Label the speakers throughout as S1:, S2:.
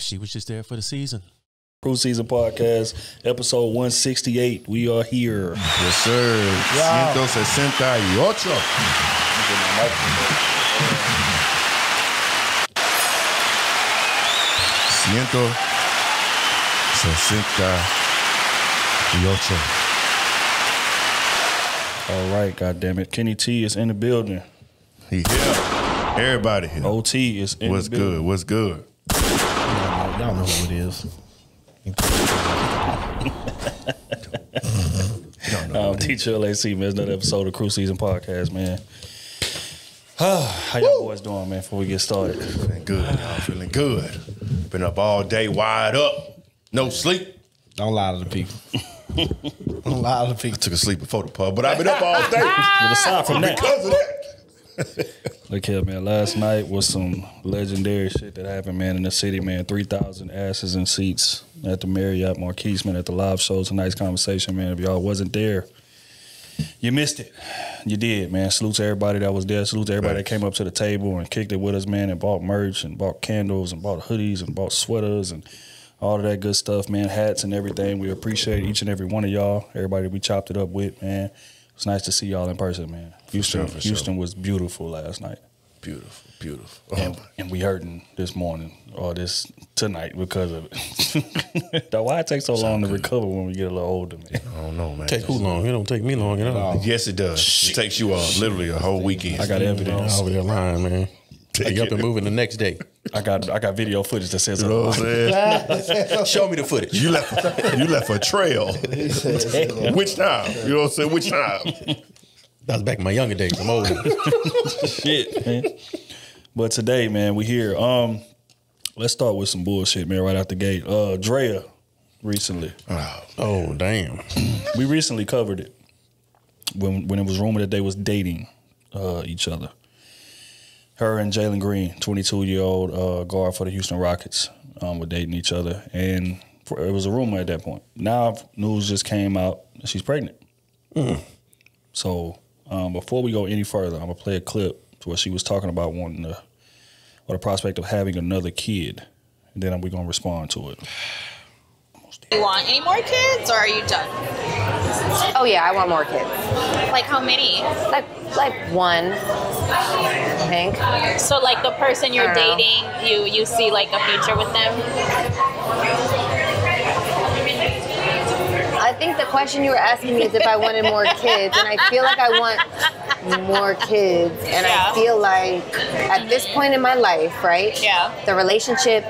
S1: She was just there for the season.
S2: Krew Season Podcast, episode 168. We are here.
S3: Yes, sir. 168. 168.
S2: All right, goddammit. Kenny T is in the building.
S3: He here. Everybody here.
S2: OT is in
S3: What's
S2: the building.
S3: What's good?
S4: Y'all know who it is.
S2: Teacher LAC, man. It's another episode of Krew Season Podcast, man. How y'all boys doing, man, before we get started?
S3: Feeling good, y'all. Feeling good. Been up all day, wide up. No sleep.
S4: Don't lie to the people. Don't lie to the people.
S3: I took a sleep before the pub, but I've been up all day.
S2: But aside from that,
S3: Because of that.
S2: look here, man. Last night was some legendary shit that happened, man, in the city, man. 3,000 asses and seats at the Marriott Marquise, man, at the live show. Tonight's conversation, man. If y'all wasn't there, you missed it. You did, man. Salute to everybody that was there. Salute to everybody that came up to the table and kicked it with us, man, and bought merch and bought candles and bought hoodies and bought sweaters and all of that good stuff, man. Hats and everything. We appreciate each and every one of y'all. Everybody we chopped it up with, man. It's nice to see y'all in person, man. Houston was beautiful last night.
S3: Beautiful.
S2: And we hurting this morning or this tonight because of it. Why it takes so long to recover when we get a little older, man?
S3: I don't know, man.
S4: Take who long? It don't take me long at all.
S3: Yes, it does. It takes you literally a whole weekend.
S2: I got evidence.
S4: Over there lying, man. Take up and moving the next day.
S2: I got video footage that says
S3: You know what I'm saying?
S4: Show me the footage.
S3: You left a trail. Which time? You know what I'm saying? Which time?
S4: That was back in my younger days. I'm older.
S2: shit, man. But today, man, we here. Let's start with some bullshit, man, right out the gate. Drea recently.
S4: Oh, damn.
S2: We recently covered it when it was rumored that they was dating each other. Her and Jalen Green, 22-year-old guard for the Houston Rockets, were dating each other. And it was a rumor at that point. Now news just came out that she's pregnant. So before we go any further, I'm going to play a clip to where she was talking about wanting to, or the prospect of having another kid. And then we're going to respond to it.
S5: You want any more kids, or are you done?
S6: Oh yeah, I want more kids.
S5: Like how many?
S6: Like one, I think.
S5: So like the person you're
S6: I don't
S5: dating, you see like a future with them?
S6: I think the question you were asking me is if I wanted more kids, and I feel like I want more kids, and
S5: Yeah.
S6: I feel like at this point in my life, right?
S5: Yeah.
S6: The relationship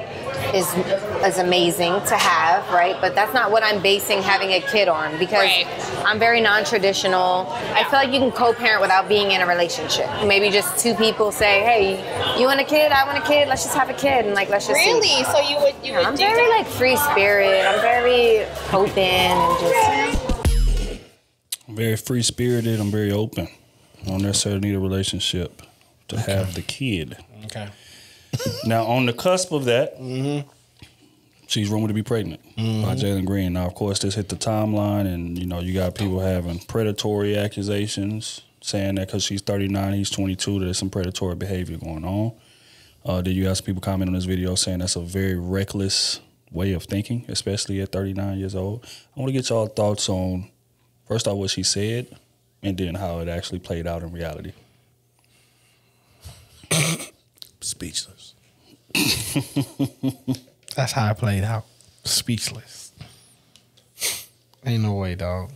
S6: is amazing to have, right? But that's not what I'm basing having a kid on, because
S5: Right.
S6: I'm very non-traditional. I feel like you can co-parent without being in a relationship. Maybe just two people say, hey, you want a kid? I want a kid. Let's just have a kid, and like let's just see.
S5: Really? So you would
S6: I'm
S5: do
S6: very
S5: that?
S6: like free spirit. I'm very open and just.
S2: I'm very free spirited. I'm very open. I don't necessarily need a relationship to have the kid.
S4: Okay.
S2: Now, on the cusp of that, she's rumored to be pregnant by Jalen Green. Now, of course, this hit the timeline, and you got people having predatory accusations, saying that because she's 39, he's 22, there's some predatory behavior going on. Did you have some people comment on this video saying that's a very reckless way of thinking, especially at 39 years old? I want to get y'all thoughts on, first off, what she said, and then how it actually played out in reality.
S3: Speechless.
S4: That's how I played out. Speechless. Ain't no way, dog.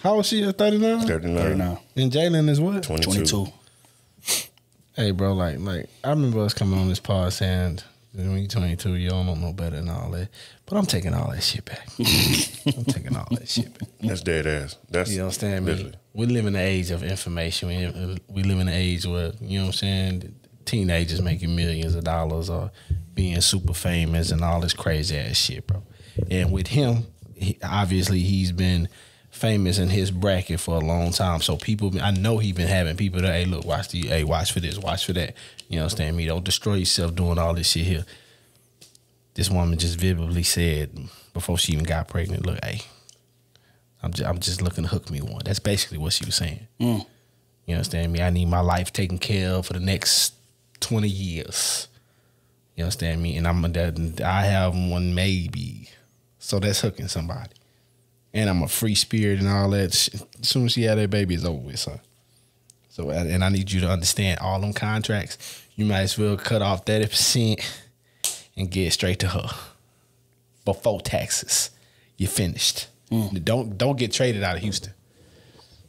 S4: How old is she? 39?
S3: 39.
S4: And Jalen is what?
S2: 22.
S4: Hey, bro, like I remember us coming on this pod saying, when you're 22, you don't know no better than all that. But I'm taking all that shit back. I'm taking all that shit back.
S3: That's dead ass. That's
S4: You understand me?
S3: literally.
S4: We live in the age of information. We live in an age where, you know what I'm saying, teenagers making millions of dollars or being super famous and all this crazy ass shit, bro. And with him, obviously he's been famous in his bracket for a long time. So people, I know he's been having people that, hey, look, watch for this, watch for that. You understand me? Don't destroy yourself doing all this shit here. This woman just vividly said before she even got pregnant, look, hey, I'm just looking to hook me one. That's basically what she was saying. You understand me? I need my life taken care of for the next 20 years. You understand me? And I have one maybe. So that's hooking somebody. And I'm a free spirit and all that. As soon as she had that baby, it's over with, son. So, and I need you to understand all them contracts, you might as well cut off 30% and get straight to her. Before taxes. You're finished. Don't get traded out of Houston.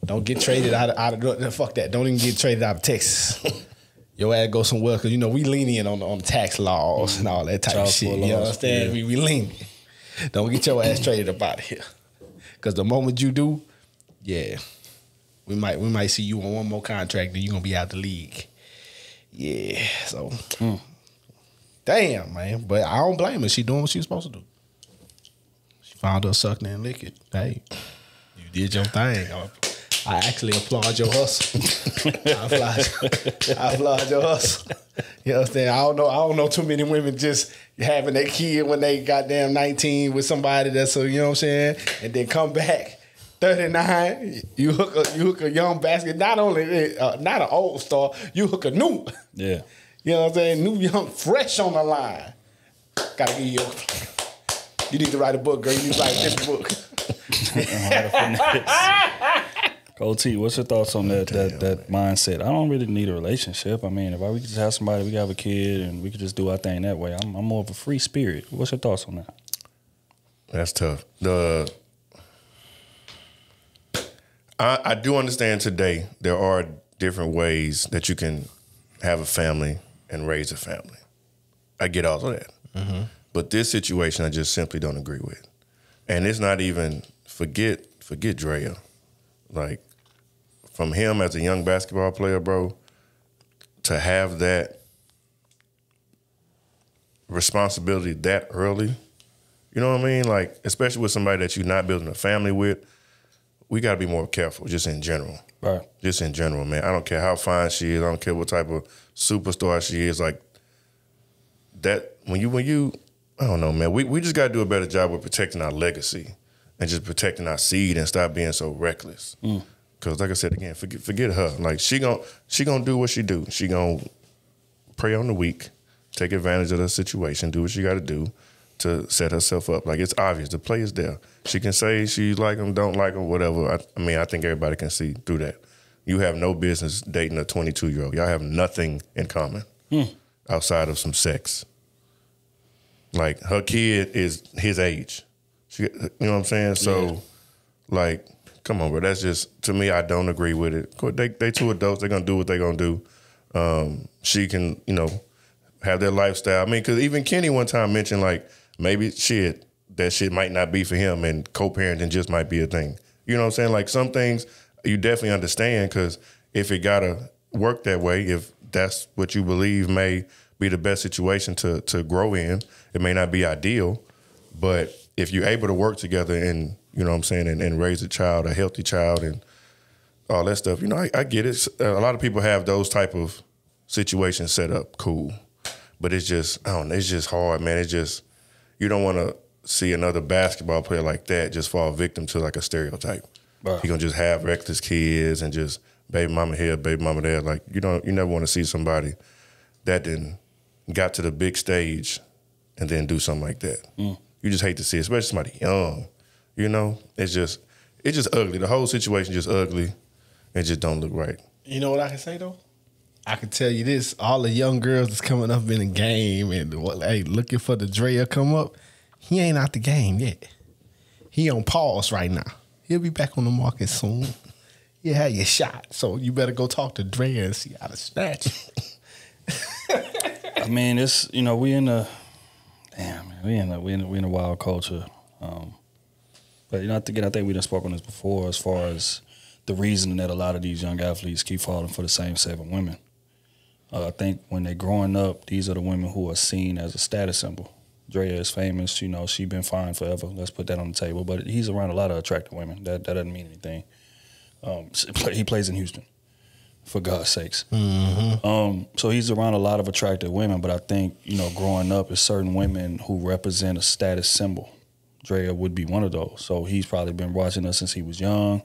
S4: Don't get traded out of fuck that. Don't even get traded out of Texas. Your ass go somewhere because, you know, we lenient on the tax laws and all that type of shit. You understand? Yeah. We lenient. Don't get your ass traded up out of here. Because the moment you do, yeah, we might see you on one more contract and you're going to be out the league. Yeah, so, damn, man. But I don't blame her. She doing what she was supposed to do. She found her sucking and licking. Hey, you did your thing. I actually applaud your hustle. I applaud your hustle. You know what I'm saying? I don't know too many women just having their kid when they goddamn 19 with somebody that's you know what I'm saying, and then come back 39. You hook a young basket. Not only not an old star, you hook a new.
S2: Yeah.
S4: You know what I'm saying? New, young, fresh on the line. Gotta give you. You need to write a book, girl. You need to write this book.
S2: Cold T, what's your thoughts on that mindset? I don't really need a relationship. I mean, if we could just have somebody, we could have a kid, and we could just do our thing that way. I'm more of a free spirit. What's your thoughts on that?
S3: That's tough. I do understand today there are different ways that you can have a family and raise a family. I get all of that. Mm-hmm. But this situation I just simply don't agree with. And it's not even, forget Drea. Like, from him as a young basketball player, bro, to have that responsibility that early, you know what I mean? Like, especially with somebody that you're not building a family with, we got to be more careful just in general.
S2: Right.
S3: Just in general, man. I don't care how fine she is. I don't care what type of superstar she is. Like, that, when you I don't know, man. We just got to do a better job with protecting our legacy and just protecting our seed and stop being so reckless. Because, like I said again, forget her. Like, she gonna do what she do. She gonna prey on the weak, take advantage of the situation, do what she got to do to set herself up. Like, it's obvious. The play is there. She can say she like him, don't like him, whatever. I mean, I think everybody can see through that. You have no business dating a 22-year-old. Y'all have nothing in common outside of some sex. Like, her kid is his age. You know what I'm saying? So, like, come on, bro. That's just, to me, I don't agree with it. They two adults. They're going to do what they're going to do. She can, you know, have their lifestyle. I mean, because even Kenny one time mentioned, like, maybe that shit might not be for him and co-parenting just might be a thing. You know what I'm saying? Like, some things you definitely understand, because if it got to work that way, if that's what you believe may be the best situation to grow in, it may not be ideal, but if you're able to work together and, you know what I'm saying, and raise a child, a healthy child, and all that stuff, you know, I get it. A lot of people have those type of situations set up, cool. But it's just, I don't know, it's just hard, man. It's just, you don't want to see another basketball player like that just fall victim to like a stereotype. Right. You're going to just have reckless kids and just baby mama here, baby mama there. Like, you never want to see somebody that then got to the big stage and then do something like that. You just hate to see it, especially somebody young. You know, it's just ugly. The whole situation just ugly. It just don't look right.
S4: You know what I can say though? I can tell you this: all the young girls that's coming up in the game and looking for the Drea come up, he ain't out the game yet. He on pause right now. He'll be back on the market soon. You had your shot, so you better go talk to Drea and see how to snatch it.
S2: I mean, it's, you know, we in a wild culture. But, you know, I think we done spoke on this before as far as the reason that a lot of these young athletes keep falling for the same 7 women. I think when they're growing up, these are the women who are seen as a status symbol. Drea is famous, you know, she been fine forever. Let's put that on the table. But he's around a lot of attractive women. That doesn't mean anything. He plays in Houston, for God's sakes. So he's around a lot of attractive women, but I think, you know, growing up is certain women who represent a status symbol. Drea would be one of those. So he's probably been watching us since he was young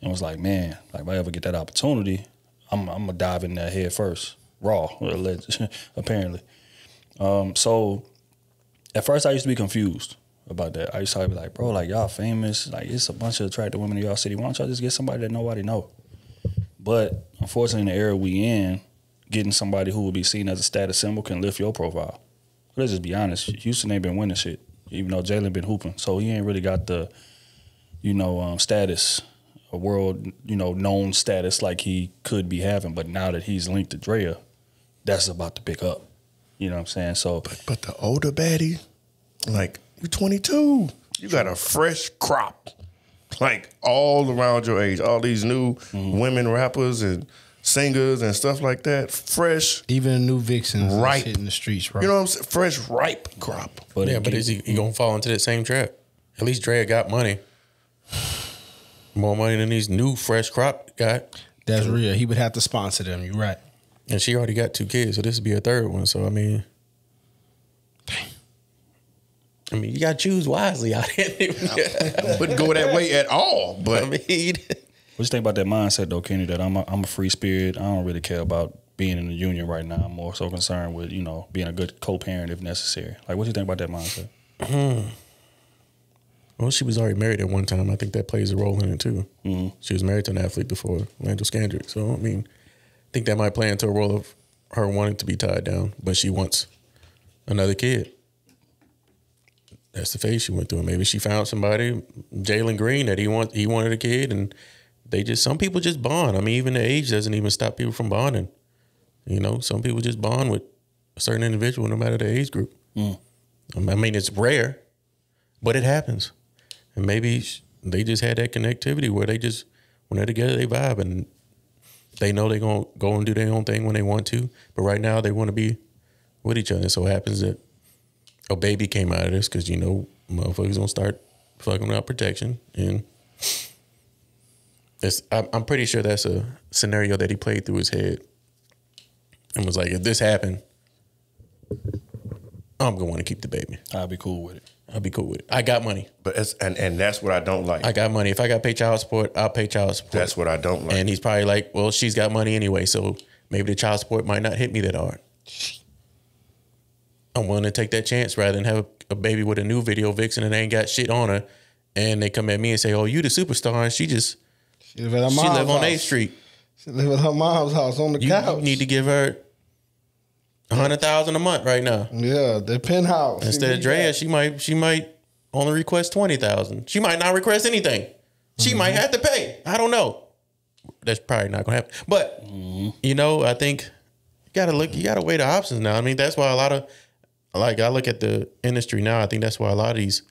S2: and was like, man, like, if I ever get that opportunity, I'm going to dive in that head first, raw, apparently. So at first I used to be confused about that. I used to be like, bro, like y'all famous, like it's a bunch of attractive women in y'all city. Why don't y'all just get somebody that nobody know? But unfortunately, in the era we in, getting somebody who would be seen as a status symbol can lift your profile. Let's just be honest. Houston ain't been winning shit, even though Jalen been hooping. So he ain't really got the, status, a world, known status like he could be having. But now that he's linked to Drea, that's about to pick up. You know what I'm saying? So,
S3: but the older baddie, like you're 22, you got a fresh crop, like all around your age. All these new women rappers and singers and stuff like that, fresh.
S4: Even new vixens
S3: ripe
S4: shit in the streets, bro.
S3: You know what I'm saying? Fresh, ripe crop.
S1: But is he gonna fall into that same trap? At least Drea got money. More money than these new fresh crop got.
S4: That's real. He would have to sponsor them. You're right.
S1: And she already got 2 kids, so this would be her 3rd one. So I mean, you gotta choose wisely out here.
S3: I wouldn't go that way at all. But
S1: I mean,
S2: what you think about that mindset though, Kenny? That I'm a free spirit. I don't really care about being in the union right now. I'm more so concerned with being a good co-parent if necessary. Like, what do you think about that mindset?
S1: Well, she was already married at one time. I think that plays a role in it too.
S2: Mm-hmm.
S1: She was married to an athlete before, Lando Scandrick. So I mean, I think that might play into a role of her wanting to be tied down, but she wants another kid. That's the phase she went through. Maybe she found somebody, Jalen Green, that he wanted a kid, and some people just bond. I mean, even the age doesn't even stop people from bonding. Some people just bond with a certain individual, no matter the age group. I mean, it's rare, but it happens. And maybe they just had that connectivity where when they're together, they vibe, and they know they're going to go and do their own thing when they want to. But right now, they want to be with each other. So it happens that a baby came out of this because, motherfuckers going to start fucking without protection. And I'm pretty sure that's a scenario that he played through his head and was like, if this happened, I'm going to want to keep the baby.
S2: I'll be cool with it.
S1: I got money.
S3: But and that's what I don't like.
S1: I got money. If I got to pay child support, I'll pay child support.
S3: That's what I don't like.
S1: And he's probably like, well, she's got money anyway, so maybe the child support might not hit me that hard. I'm willing to take that chance rather than have a baby with a new video vixen and they ain't got shit on her, and they come at me and say, oh, you the superstar, and she live on 8th Street.
S4: She live at her mom's house on the couch.
S1: You need to give her $100,000 a month right now.
S4: Yeah, the penthouse.
S1: Instead of Drea, she might only request $20,000. She might not request anything. She might have to pay. I don't know. That's probably not gonna happen. But I think you gotta weigh the options now. I mean, that's why a lot of I look at the industry now. I think that's why a lot of these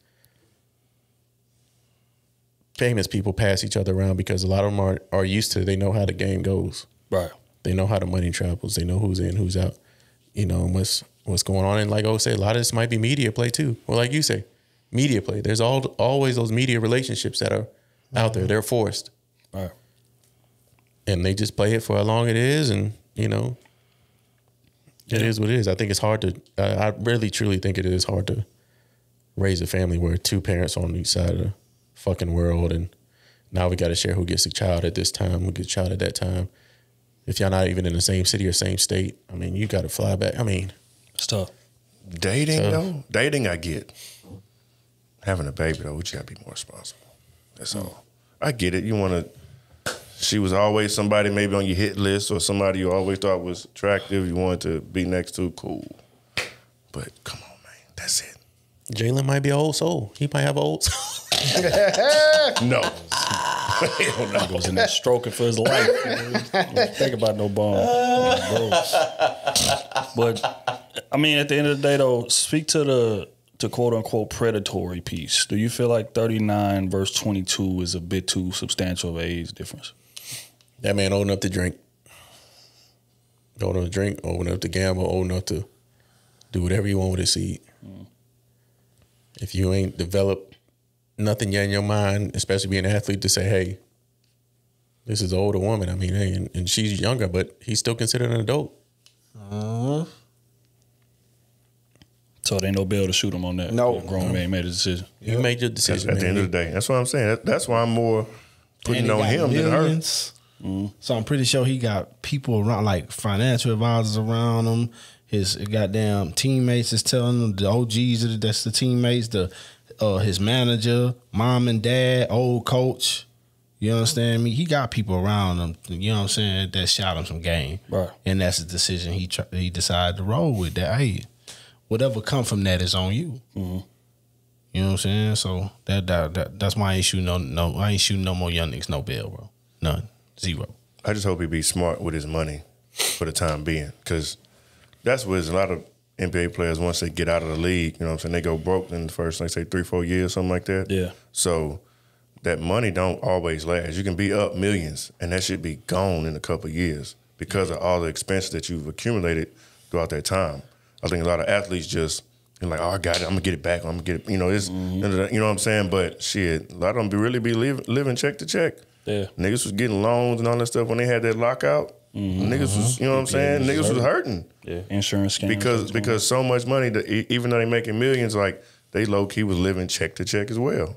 S1: famous people pass each other around, because a lot of them are used to. They know how the game goes.
S2: Right.
S1: They know how the money travels. They know who's in, who's out. And what's going on. And like I say, a lot of this might be media play too. Well, like you say, media play. There's always those media relationships that are out there. They're forced.
S2: Right.
S1: And they just play it for how long it is, and it is what it is. I think it's hard to. I really truly think it is hard to raise a family where 2 parents on each side of the fucking world, and now we got to share who gets a child at this time, who gets a child at that time. If y'all not even in the same city or same state, I mean, you got to fly back. I mean,
S2: it's tough.
S3: Dating, I get. Having a baby though, you got to be more responsible. That's all. I get it. You want to. She was always somebody maybe on your hit list, or somebody you always thought was attractive. You wanted to be next to. Cool. But come on, man. That's it.
S1: Jalen might be an old soul. He might have an old soul.
S3: No.
S2: He goes in there stroking for his life. Don't think about no bone. But I mean, at the end of the day, though, speak to the quote unquote predatory piece. Do you feel like 39 versus 22 is a bit too substantial of an age difference?
S1: That man old enough to drink. Old enough to drink, old enough to gamble, old enough to do whatever you want with his seed. If you ain't developed nothing yet in your mind, especially being an athlete, to say, hey, this is an older woman. I mean, hey, and she's younger, but he's still considered an adult.
S2: So there ain't no bail to shoot him on that.
S4: No.
S2: Grown man made a decision.
S1: You made your decision.
S3: At the end of the day, that's what I'm saying. That's why I'm more putting on him than her.
S4: So I'm pretty sure he got people around, like financial advisors around him. his goddamn teammates is telling him, the OGs, that's the teammates, his manager, mom and dad, old coach. You understand me? He got people around him, you know what I'm saying, that shot him some game.
S2: Right.
S4: And that's the decision he decided to roll with. That, hey, whatever come from that is on you. Mm-hmm. You know what I'm saying? So that's why I ain't shooting I ain't shooting no more young niggas no bail, bro. None. Zero.
S3: I just hope he be smart with his money for the time being, because that's what a lot of NBA players, once they get out of the league, you know what I'm saying, they go broke in the first, like, say, 3-4 years, something like that.
S2: Yeah.
S3: So that money don't always last. You can be up millions, and that should be gone in a couple of years because of all the expenses that you've accumulated throughout that time. I think a lot of athletes just, you're like, oh, I got it, I'm going to get it back, I'm going to get it, you know, it's, you know what I'm saying? But shit, a lot of them really be living check to check.
S2: Yeah.
S3: Niggas was getting loans and all that stuff when they had that lockout. Niggas was, you know what I'm saying? Niggas was hurting.
S2: Yeah, insurance scams.
S3: Because so much money, that even though they making millions, like, they low-key was living check to check as well.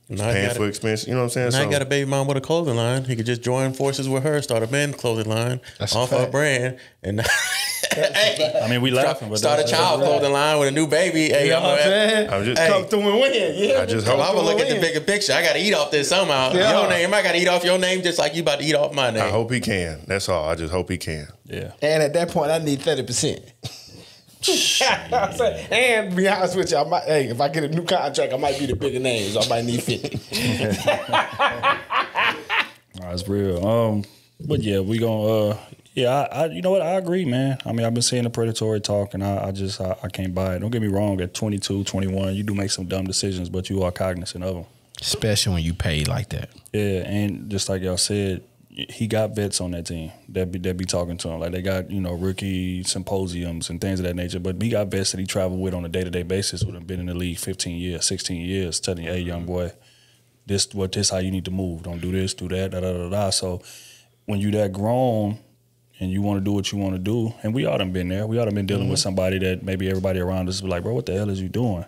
S3: Paying for expenses, you know what I'm saying?
S1: Now he got a baby mom with a clothing line. He could just join forces with her, start a men's clothing line, off her brand, and hey,
S2: I mean, we laughing, but
S1: start a child clothing line with a new baby. Hey,
S2: you know what I'm saying?
S3: I'm just
S2: Come through and win. Yeah,
S3: I just hope.
S1: I'm gonna look at the bigger picture. I got to eat off this somehow.
S2: Yeah.
S1: Your name, I got to eat off your name just like you about to eat off my name.
S3: I hope he can. That's all. I just hope he can.
S2: Yeah.
S7: And at that point, I need 30%. And to be honest with you, if I get a new contract, I might be the bigger name, so I might need 50.
S2: That's real. But yeah, we gonna I you know what, I agree, man. I mean, I've been seeing the predatory talk, and I can't buy it. Don't get me wrong, at 22, 21, you do make some dumb decisions, but you are cognizant of them.
S4: Especially when you pay like that.
S2: Yeah, and just like y'all said, he got vets on that team that be talking to him. Like, they got, you know, rookie symposiums and things of that nature. But he got vets that he traveled with on a day-to-day basis, would have been in the league 15 years, 16 years, telling you, hey, young boy, this how you need to move. Don't do this, do that, da-da-da-da. So when you that grown and you want to do what you want to do, and we all done been there. We all done been dealing with somebody that maybe everybody around us be like, bro, what the hell is you doing?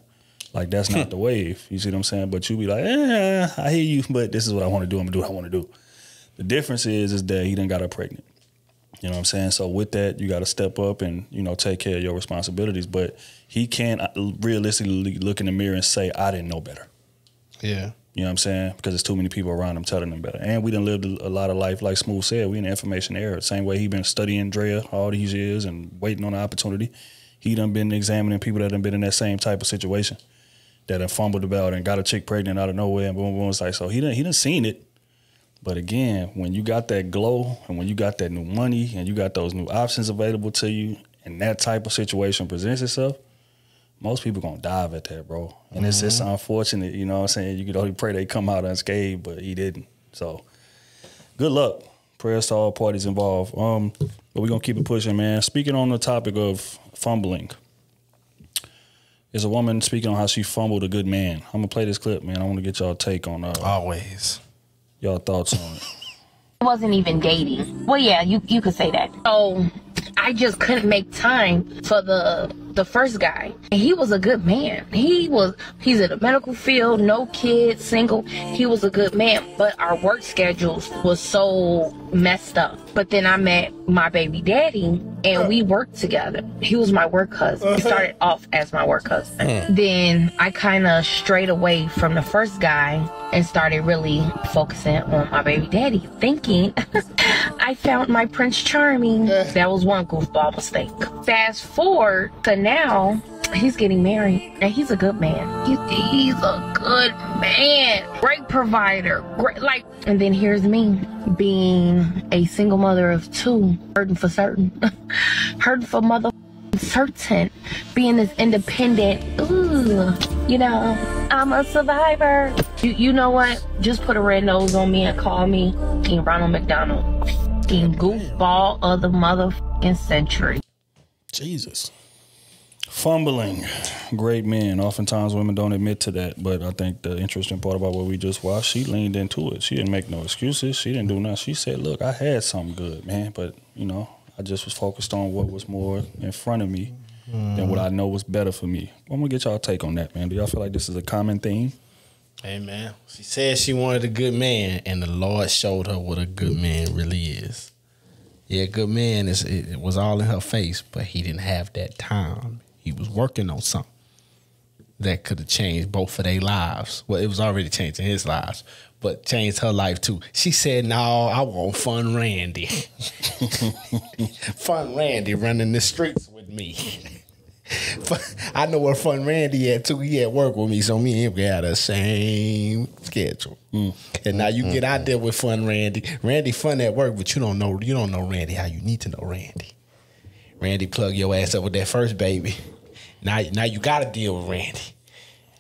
S2: Like, that's not the wave. You see what I'm saying? But you be like, I hear you, but this is what I want to do. I'm going to do what I want to do. The difference is that he done got her pregnant. You know what I'm saying? So with that, you got to step up and, you know, take care of your responsibilities. But he can't realistically look in the mirror and say, I didn't know better.
S4: Yeah.
S2: You know what I'm saying? Because there's too many people around him telling him better. And we done lived a lot of life, like Smooth said. We in the information era. Same way he been studying Drea all these years and waiting on the opportunity. He done been examining people that done been in that same type of situation, that have fumbled about and got a chick pregnant out of nowhere and boom, boom. It's like, so he done seen it. But again, when you got that glow and when you got that new money and you got those new options available to you and that type of situation presents itself, most people gonna dive at that, bro. And it's just unfortunate, you know what I'm saying? You could only pray they come out unscathed, but he didn't. So good luck. Prayers to all parties involved. But we're gonna keep it pushing, man. Speaking on the topic of fumbling, there's a woman speaking on how she fumbled a good man. I'm gonna play this clip, man. I wanna get y'all take on
S4: Always.
S2: y'all thoughts on it.
S8: It wasn't even dating. Well, yeah, you could say that. So I just couldn't make time for the first guy. And he was a good man. He's in the medical field, no kids, single. He was a good man, but our work schedules was so messed up. But then I met my baby daddy and we worked together. He was my work husband. He started off as my work husband. Then I kind of strayed away from the first guy and started really focusing on my baby daddy, thinking I found my Prince Charming. That was one goofball mistake. Fast forward to now, he's getting married and he's a good man. He's a good man. Great provider. Great, like, and then here's me being a single mother of two, hurting for certain. Hurting for mother certain. Being this independent, you know, I'm a survivor. You know what? Just put a red nose on me and call me King Ronald McDonald. King goofball of the motherfucking century.
S1: Jesus.
S2: Fumbling. Great men. Oftentimes women don't admit to that, but I think the interesting part about what we just watched, she leaned into it. She didn't make no excuses. She didn't do nothing. She said, look, I had something good, man, but, you know, I just was focused on what was more in front of me than what I know was better for me. I'm going to get y'all take on that, man. Do y'all feel like this is a common theme?
S4: Hey, man. She said she wanted a good man, and the Lord showed her what a good man really is. Yeah, good man. It was all in her face, but he didn't have that time. He was working on something that could have changed both of their lives. Well, it was already changing his lives, but changed her life too. She said, "No, I want Fun Randy. Fun Randy running the streets with me." I know where Fun Randy at too. He at work with me, so me and him got the same schedule. And now you get out there with Fun Randy. Randy fun at work, but you don't know Randy how you need to know Randy. Randy plug your ass up with that first baby. Now you gotta deal with Randy.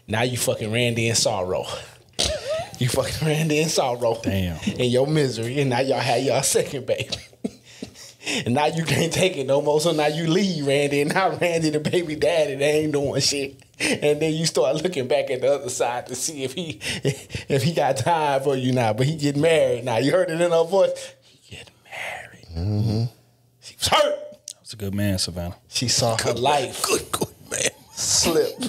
S4: Now you fucking Randy in sorrow. You fucking Randy in sorrow.
S2: Damn.
S4: In your misery, and now y'all have y'all second baby. And now you can't take it no more, so now you leave Randy, and now Randy the baby daddy, they ain't doing shit. And then you start looking back at the other side to see if he got time for you now. But he get married now. You heard it in her voice. He get married. Mm-hmm. She was hurt.
S2: That was a good man, Savannah.
S4: She saw her life
S1: Good man.
S4: slip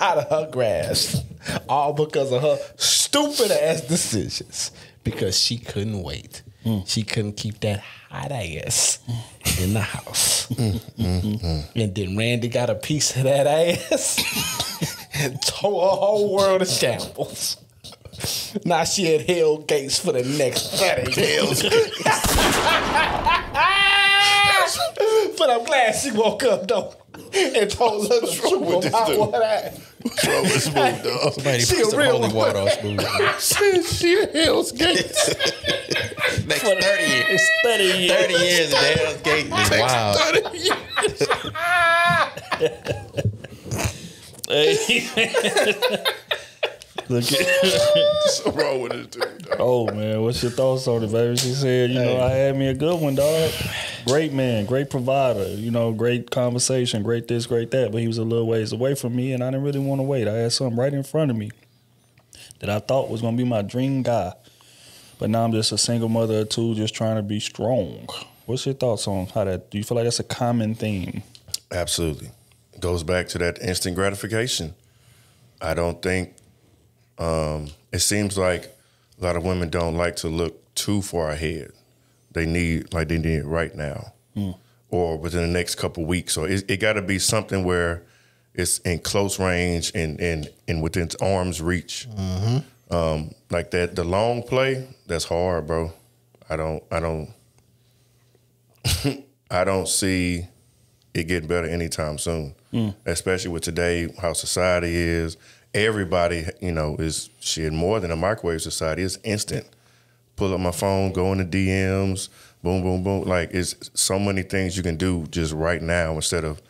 S4: out of her grasp, all because of her stupid ass decisions. Because she couldn't wait. She couldn't keep that hot ass in the house. And then Randy got a piece of that ass and tore her whole world to shambles. Now she had hell gates for the next 30 years. But I'm glad she woke up though and told us the truth about what happened.
S3: Bro, it's smooth, dog.
S1: Somebody
S4: She
S1: put
S4: a
S1: some
S4: real
S1: holy water on smooth.
S3: She the Hell's Gates.
S1: Next 30 years.
S2: 30 years.
S1: 30 years of Hell's Gate. Wow.
S2: Look at
S3: What's wrong with this dude, dog?
S2: Oh man, what's your thoughts on it, baby? She said, I had me a good one, dog. Great man, great provider, great conversation, great this, great that. But he was a little ways away from me, and I didn't really want to wait. I had something right in front of me that I thought was gonna be my dream guy. But now I'm just a single mother of two, just trying to be strong. What's your thoughts on how that? Do you feel like that's a common theme?
S3: Absolutely. It goes back to that instant gratification. I don't think it seems like a lot of women don't like to look too far ahead. They need it right now or within the next couple of weeks. So it got to be something where it's in close range and within arm's reach. Like that, the long play, that's hard, bro. I don't I don't see it getting better anytime soon, especially with today, how society is. Everybody, is shit more than a microwave society. It's instant. Pull up my phone, go in the DMs, boom, boom, boom. Like, it's so many things you can do just right now instead of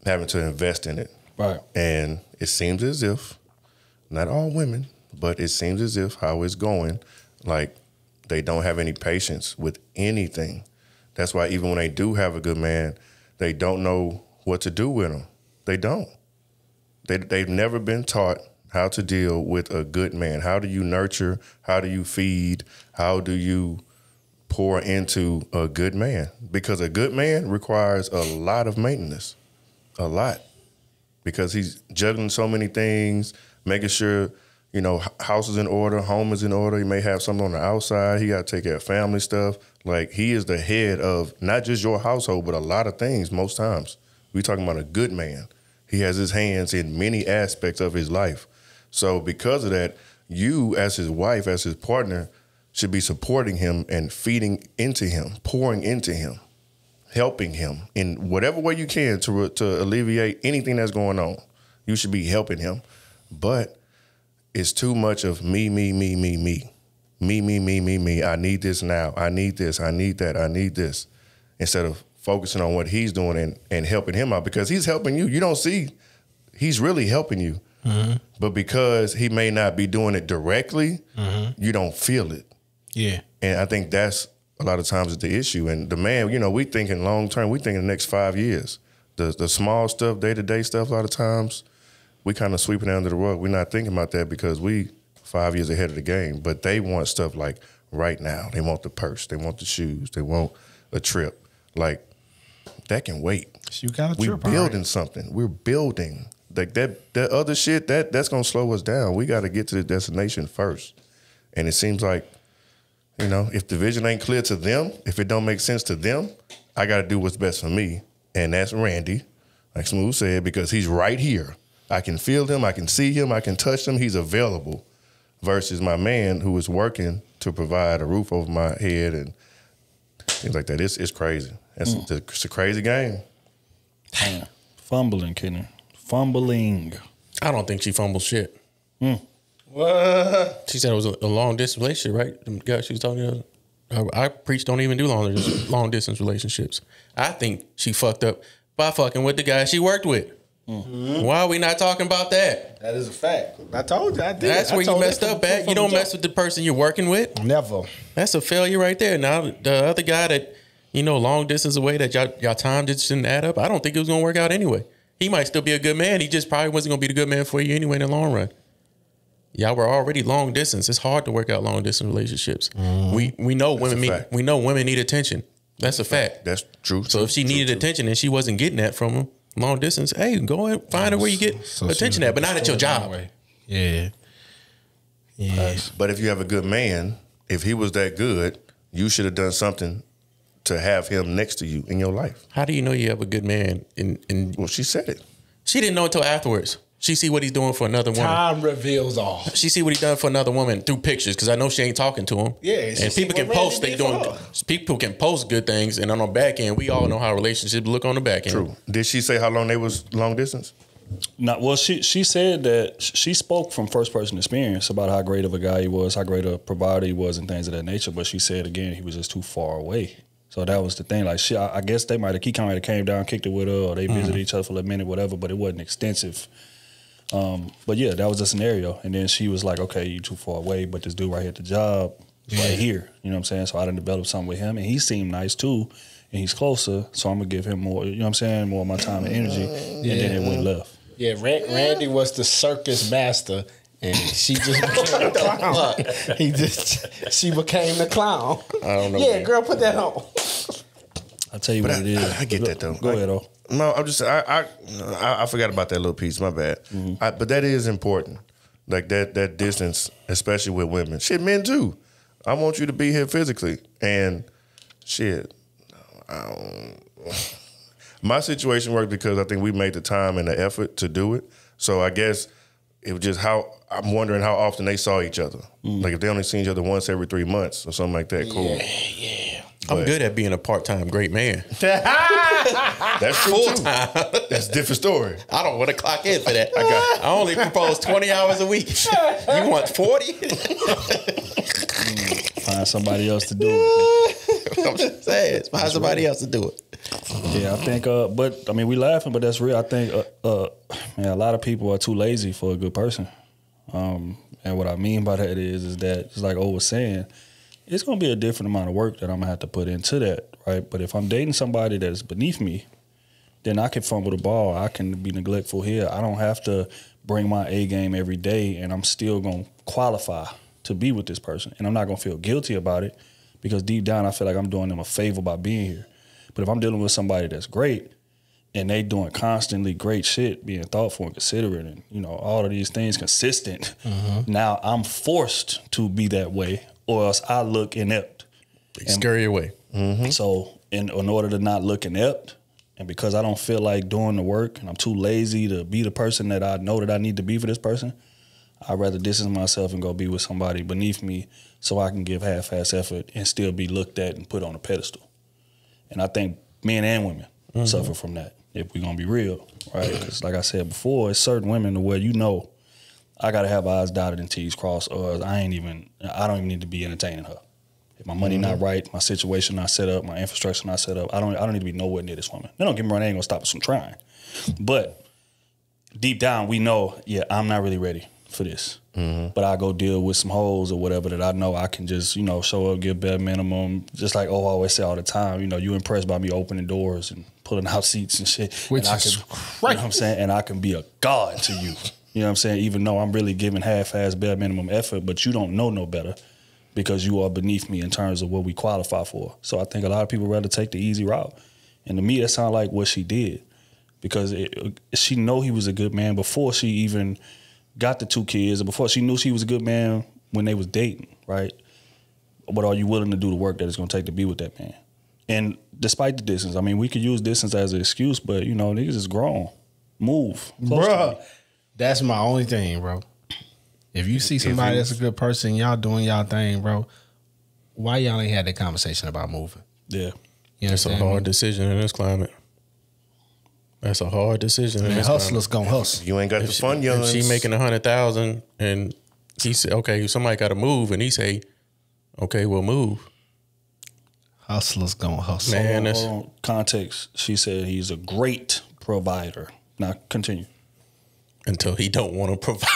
S3: having to invest in it.
S2: Right.
S3: And it seems as if, not all women, but it seems as if how it's going, like, they don't have any patience with anything. That's why even when they do have a good man, they don't know what to do with him. They don't. They've never been taught how to deal with a good man. How do you nurture? How do you feed? How do you pour into a good man? Because a good man requires a lot of maintenance, a lot. Because he's juggling so many things, making sure, house is in order, home is in order. He may have something on the outside. He got to take care of family stuff. Like, he is the head of not just your household, but a lot of things most times. We're talking about a good man. He has his hands in many aspects of his life. So because of that, you as his wife, as his partner, should be supporting him and feeding into him, pouring into him, helping him in whatever way you can to alleviate anything that's going on. You should be helping him. But it's too much of me. Me. I need this now. I need this. I need that. I need this. Instead of focusing on what he's doing and helping him out, because he's helping you. You don't see he's really helping you. But because he may not be doing it directly, you don't feel it.
S4: Yeah.
S3: And I think that's a lot of times the issue. And the man, we thinking long term, we thinking the next 5 years. The small stuff, day-to-day stuff, a lot of times, we kind of sweep it under the rug. We're not thinking about that because we 5 years ahead of the game. But they want stuff like right now. They want the purse. They want the shoes. They want a trip. Like, that can wait.
S4: You got a
S3: We're
S4: trip.
S3: building something. We're building. Like that other shit, that's gonna slow us down. We gotta get to the destination first. And it seems like, You know, if the vision ain't clear to them, if it don't make sense to them, I got to do what's best for me. And that's Randy, like Smooth said, because he's right here. I can feel him, I can see him, I can touch him, he's available. Versus my man who is working to provide a roof over my head and things like that. It's crazy. It's a crazy game.
S2: Damn. Fumbling, Kenny. Fumbling.
S1: I don't think she fumbled shit.
S7: What?
S1: She said it was a long distance relationship, right? The guy she was talking to. I preach don't even do long distance relationships. I think she fucked up by fucking with the guy she worked with. Mm-hmm. Why are we not talking about that?
S7: That is a fact. I told you I did.
S1: That's where you messed up at. You don't mess with the person you're working with.
S7: Never.
S1: That's a failure right there. Now the other guy that, you know, long distance away that y'all time just didn't add up. I don't think it was gonna work out anyway. He might still be a good man. He just probably wasn't gonna be the good man for you anyway in the long run. Y'all were already long distance. It's hard to work out long distance relationships. Mm-hmm. We know women need attention. That's a fact.
S3: That's true.
S1: So if she needed attention and she wasn't getting that from him, long distance, hey, go and find her where you get attention at, but not at your job.
S4: Yeah.
S3: But if you have a good man, if he was that good, you should have done something to have him next to you in your life.
S1: How do you know you have a good man?
S3: Well, she said it.
S1: She didn't know until afterwards. She see what he's doing for another woman.
S7: Time reveals all.
S1: She see what he done for another woman through pictures, because I know she ain't talking to him.
S7: Yeah,
S1: and people can post people can post good things, and on the back end, we all know how relationships look on the back end.
S3: True. Did she say how long they was long distance?
S2: No, well, she said that she spoke from first person experience about how great of a guy he was, how great a provider he was, and things of that nature. But she said again, he was just too far away. So that was the thing. Like, I guess he kind of came down, kicked it with her, or they visited each other for a minute, whatever. But it wasn't extensive. But yeah, that was the scenario. And then she was like, okay, you too far away, but this dude right here at the job, right here. You know what I'm saying? So I done developed something with him, and he seemed nice too, and he's closer. So I'm gonna give him more. You know what I'm saying? More of my time and energy. And then it went left.
S7: Yeah, Randy was the circus master, and she just became the clown. She became the clown.
S1: I don't know.
S7: Yeah,
S1: man.
S7: girl, put that on.
S2: I'll tell you what it is.
S3: I get that though.
S2: Go ahead, though.
S3: No, I'm just I forgot about that little piece. My bad.
S2: Mm-hmm.
S3: But that is important. Like that distance, especially with women. Shit, men too. I want you to be here physically, and shit. My situation worked because I think we made the time and the effort to do it. So I guess it was just how I'm wondering how often they saw each other. Like if they only seen each other once every 3 months or something like that. Cool.
S7: Yeah.
S1: I'm good at being a part-time great man.
S3: That's true too. That's a different story.
S1: I don't want to clock in for that. I only propose 20 hours a week. You want 40?
S2: Find somebody else to do it.
S1: I'm just saying. Find somebody else to do it.
S2: Yeah, I think, but I mean, we laughing, but that's real. I think, man, a lot of people are too lazy for a good person. And what I mean by that is that, just like O was saying, it's going to be a different amount of work that I'm going to have to put into that, right? But if I'm dating somebody that's beneath me, then I can fumble the ball. I can be neglectful here. I don't have to bring my A game every day, and I'm still going to qualify to be with this person. And I'm not going to feel guilty about it, because deep down I feel like I'm doing them a favor by being here. But if I'm dealing with somebody that's great and they doing constantly great shit, being thoughtful and considerate and, you know, all of these things consistent, now I'm forced to be that way, or else I look inept.
S1: Scurry away.
S2: So in order to not look inept, and because I don't feel like doing the work and I'm too lazy to be the person that I know that I need to be for this person, I'd rather distance myself and go be with somebody beneath me so I can give half-ass effort and still be looked at and put on a pedestal. And I think men and women suffer from that, if we're going to be real, right? Because like I said before, it's certain women where you know I got to have I's dotted and T's crossed, or I don't even need to be entertaining her. If my money not right, my situation not set up, my infrastructure not set up, I don't need to be nowhere near this woman. They don't get me wrong, they ain't going to stop us from trying. But deep down, we know, yeah, I'm not really ready for this. But I go deal with some hoes or whatever that I know I can just, you know, show up, give bare minimum. Just like I always say all the time, you know, you impressed by me opening doors and pulling out seats and shit.
S4: Which
S2: and
S4: is
S2: you know what I'm saying? And I can be a god to you. You know what I'm saying? Even though I'm really giving half-ass bare minimum effort, but you don't know no better because you are beneath me in terms of what we qualify for. So I think a lot of people rather take the easy route. And to me, that sounds like what she did, because she know he was a good man before she even got the 2 kids, or before she knew she was a good man when they was dating, right? but are you willing to do the work that it's going to take to be with that man? And despite the distance, I mean, we could use distance as an excuse, but you know, niggas is grown. Move,
S7: Bruh. That's my only thing, bro. If you see somebody that's a good person, y'all doing y'all thing, bro, why y'all ain't had that conversation about moving?
S2: Yeah.
S1: It's a hard decision in this climate. That's a hard decision in this
S7: Hustlers
S1: climate.
S7: gonna hustle.
S3: You ain't got the fun, young.
S1: If she making 100,000 and he said, okay, somebody got to move, and he say, okay, we'll move.
S7: Hustlers gonna hustle.
S1: Man, that's
S2: Hold on. Context. She said he's a great provider. Now continue.
S1: until he don't want to provide.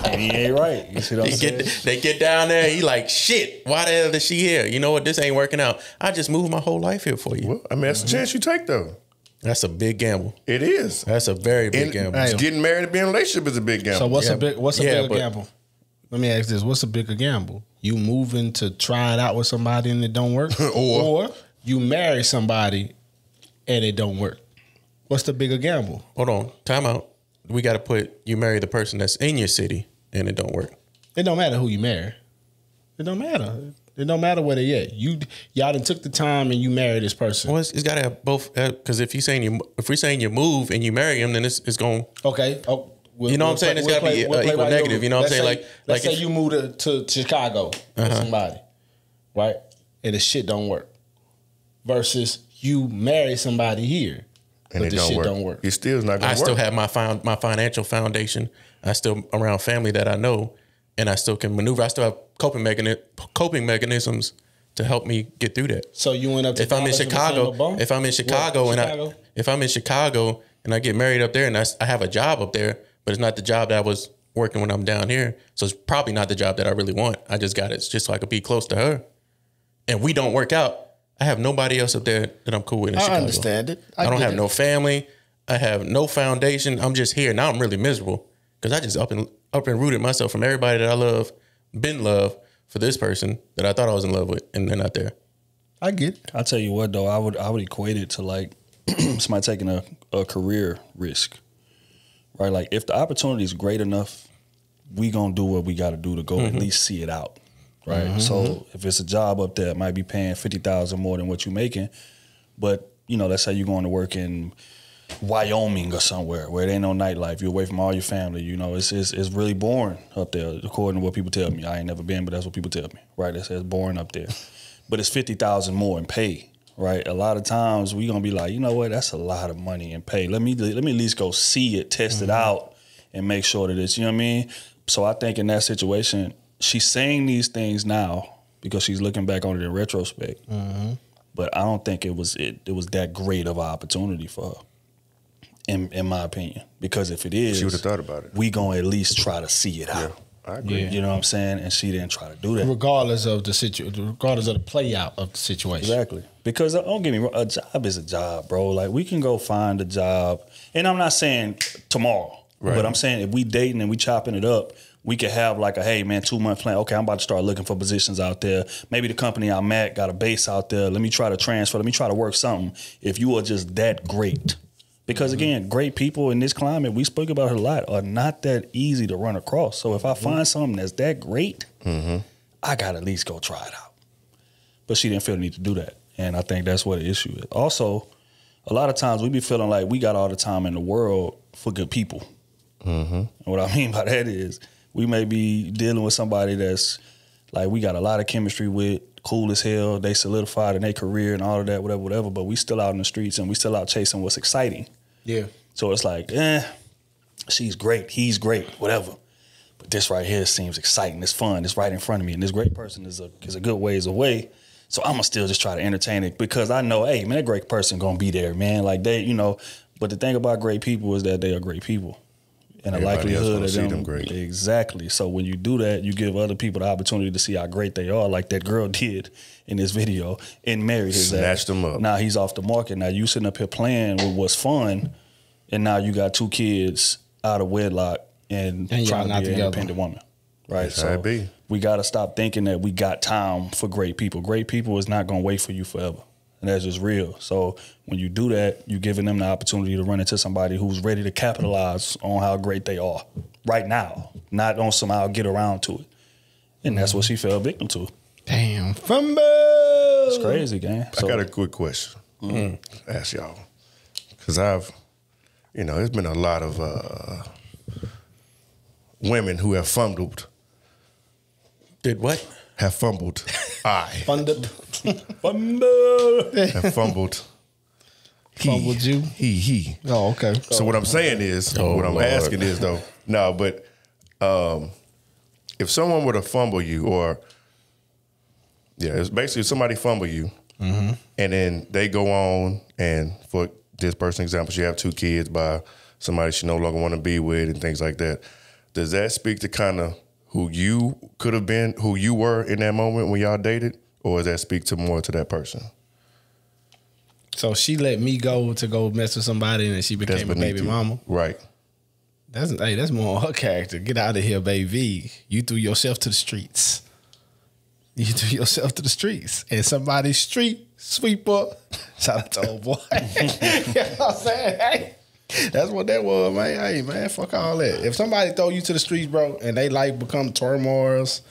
S2: And he ain't right. You see what I'm saying?
S1: They get down there. He like, shit. Why the hell is she here? You know what? This ain't working out. I just moved my whole life here for you.
S3: Well, I mean, that's a chance you take, though.
S1: That's a big gamble.
S3: It is.
S1: That's a very big
S3: And
S1: gamble.
S7: Hey.
S3: getting married and being in a relationship is a big gamble.
S7: So what's
S1: Yeah,
S7: a bigger
S1: but-
S7: gamble? Let me ask this: what's a bigger gamble? You moving to try it out with somebody and it don't work, or you marry somebody and it don't work? What's the bigger gamble?
S1: Hold on. Time out. We got to put you marry the person that's in your city and it don't work.
S7: It don't matter who you marry. It don't matter. It don't matter where they at. Y'all done took the time and you marry this person.
S1: Well, it's got to have both. Because if we're saying you move and you marry him, then it's going.
S7: Okay. Oh,
S1: You know what I'm saying? It's gotta be equal negative, you know what I'm saying?
S7: Let's
S1: Like
S7: say you move to Chicago with somebody, right? And the shit don't work. Versus you marry somebody here,
S3: and
S7: but
S3: it
S7: the
S3: don't
S7: shit
S3: work.
S7: don't work.
S3: It still is not going
S1: I
S3: to work.
S1: still have my financial foundation. I still around family that I know, and I still can maneuver. I still have coping mechanisms to help me get through that.
S7: So you went up to
S1: If I'm in
S7: college and
S1: Chicago,
S7: became a bum?
S1: if I'm in Chicago
S7: What,
S1: and
S7: Chicago?
S1: if I'm in Chicago and I get married up there and I have a job up there, but it's not the job that I was working when I'm down here. So it's probably not the job that I really want. I just got it just so I could be close to her. And we don't work out. I have nobody else up there that I'm cool with in Chicago.
S7: I understand it.
S1: I don't
S7: get
S1: have
S7: it.
S1: no family. I have no foundation. I'm just here. Now I'm really miserable because I just up and rooted myself from everybody that I love, been love for this person that I thought I was in love with, and they're not there.
S7: I get it.
S2: I tell you what though, I would equate it to like somebody taking a career risk. Right? Like if the opportunity is great enough, we gonna do what we gotta do to go at least see it out. Right. So if it's a job up there, it might be paying $50,000 more than what you're making. But, you know, let's say you're going to work in Wyoming or somewhere where there ain't no nightlife. You're away from all your family. You know, it's really boring up there, according to what people tell me. I ain't never been, but that's what people tell me. Right. It says boring up there. But it's $50,000 more in pay. Right. A lot of times we gonna be like, you know what, that's a lot of money in pay. Let me at least go see it, test it out, and make sure that it's, you know what I mean? So I think in that situation, she's saying these things now because she's looking back on it in retrospect. But I don't think it was that great of an opportunity for her, in my opinion. Because if it is,
S3: She would have thought about it.
S2: we gonna at least try to see it out.
S3: I agree.
S2: You know what I'm saying? And she didn't try to do that.
S7: Regardless of the situation, regardless of the play out of the situation.
S2: Exactly. Because don't get me wrong, a job is a job, bro. Like we can go find a job, and I'm not saying tomorrow, but I'm saying if we dating and we chopping it up, we could have like a, hey man, 2-month plan. Okay, I'm about to start looking for positions out there. Maybe the company I'm at got a base out there. Let me try to transfer. Let me try to work something. If you are just that great, because again, great people in this climate, we spoke about it a lot, are not that easy to run across. So if I find something that's that great, I got to at least go try it out. But she didn't feel the need to do that. And I think that's what the issue is. Also, a lot of times we be feeling like we got all the time in the world for good people. And what I mean by that is we may be dealing with somebody that's like we got a lot of chemistry with, cool as hell, they solidified in their career and all of that, whatever, but we still out in the streets and we still out chasing what's exciting.
S7: Yeah.
S2: So it's like, she's great, he's great, whatever. But this right here seems exciting, it's fun, it's right in front of me, and this great person is a good ways away. So I'm gonna still just try to entertain it because I know, hey man, that great person gonna be there, man. Like they, you know. But the thing about great people is that they are great people. And the
S3: Everybody else
S2: likelihood
S3: gonna
S2: of
S3: see
S2: them,
S3: them great.
S2: Exactly. So when you do that, you give other people the opportunity to see how great they are, like that girl did in this video, and married his ass.
S3: Snatched them up.
S2: Now he's off the market. Now you sitting up here playing with what's fun, and now you got 2 kids out of wedlock and
S7: y'all
S2: trying to
S7: not
S2: be an
S7: together.
S2: independent woman. Right.
S3: That's how it be.
S2: We got to stop thinking that we got time for great people. Great people is not going to wait for you forever. And that's just real. So when you do that, you're giving them the opportunity to run into somebody who's ready to capitalize on how great they are right now, not on somehow get around to it. And that's what she fell victim to.
S4: Damn.
S7: Fumble.
S2: It's crazy, gang.
S3: I got a quick question. Ask y'all. Because I've, there's been a lot of women who have fumbled.
S1: Did what?
S3: Have fumbled.
S7: Fumbled.
S3: Have fumbled.
S7: Fumbled you?
S3: He.
S7: Oh, okay.
S3: So what I'm saying is, what I'm asking is though, no, but if someone were to fumble you, or it's basically if somebody fumble you, and then they go on, and for this person example, she have 2 kids by somebody she no longer want to be with, and things like that. Does that speak to kind of who you could have been, who you were in that moment when y'all dated, or does that speak to more to that person?
S7: So she let me go to go mess with somebody, and then she became a baby mama.
S3: Right.
S7: That's more on her character. Get out of here, baby. You threw yourself to the streets. You threw yourself to the streets. And somebody's street sweeper. Shout out to old boy. You know what I'm saying? Hey, that's what that was, man. Hey, man, fuck all that. If somebody throw you to the streets, bro, and they like become turmoils,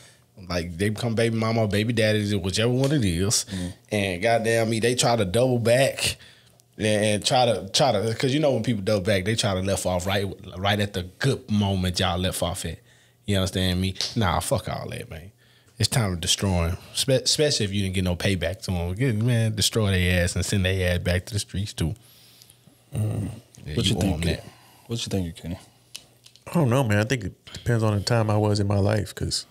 S7: like they become baby mama or baby daddy, whichever one it is, and goddamn me, they try to double back. And try to, because when people double back, they try to left off right at the good moment y'all left off at. You understand me? Nah, fuck all that, man. It's time to destroy them, especially if you didn't get no payback to them. Man, destroy their ass and send their ass back to the streets too.
S2: What you think? What you think, Kenny?
S1: I don't know, man. I think it depends on the time I was in my life, because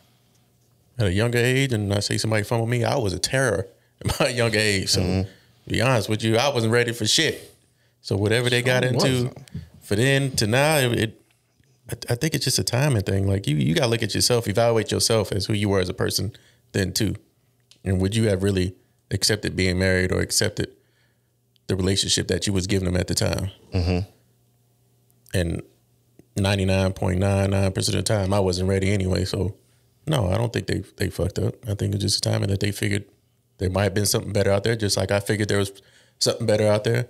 S1: at a younger age, and I say somebody fumbled me, I was a terror at my younger age. So to be honest with you, I wasn't ready for shit. So whatever they got into, for then to now, I think it's just a timing thing. Like you got to look at yourself, evaluate yourself as who you were as a person then too. And would you have really accepted being married or accepted the relationship that you was giving them at the time? And 99.99% of the time, I wasn't ready anyway. So no, I don't think they fucked up. I think it's just a timing that they figured there might have been something better out there, just like I figured there was something better out there.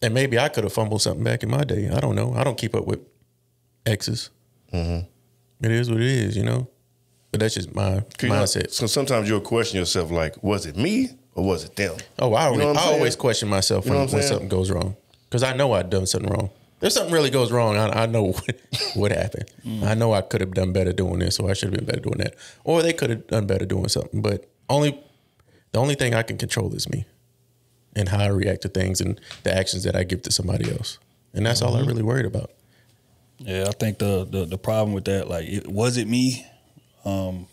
S1: And maybe I could have fumbled something back in my day. I don't know. I don't keep up with exes. It is what it is, But that's just my mindset.
S3: So sometimes you'll question yourself, like, was it me or was it them?
S1: Oh, I always question myself when something goes wrong, because I know I've done something wrong. If something really goes wrong, I know what happened. I know I could have done better doing this, or I should have been better doing that, or they could have done better doing something. But the only thing I can control is me and how I react to things and the actions that I give to somebody else, and that's all I'm really worried about.
S2: Yeah, I think the problem with that, like, was it me? I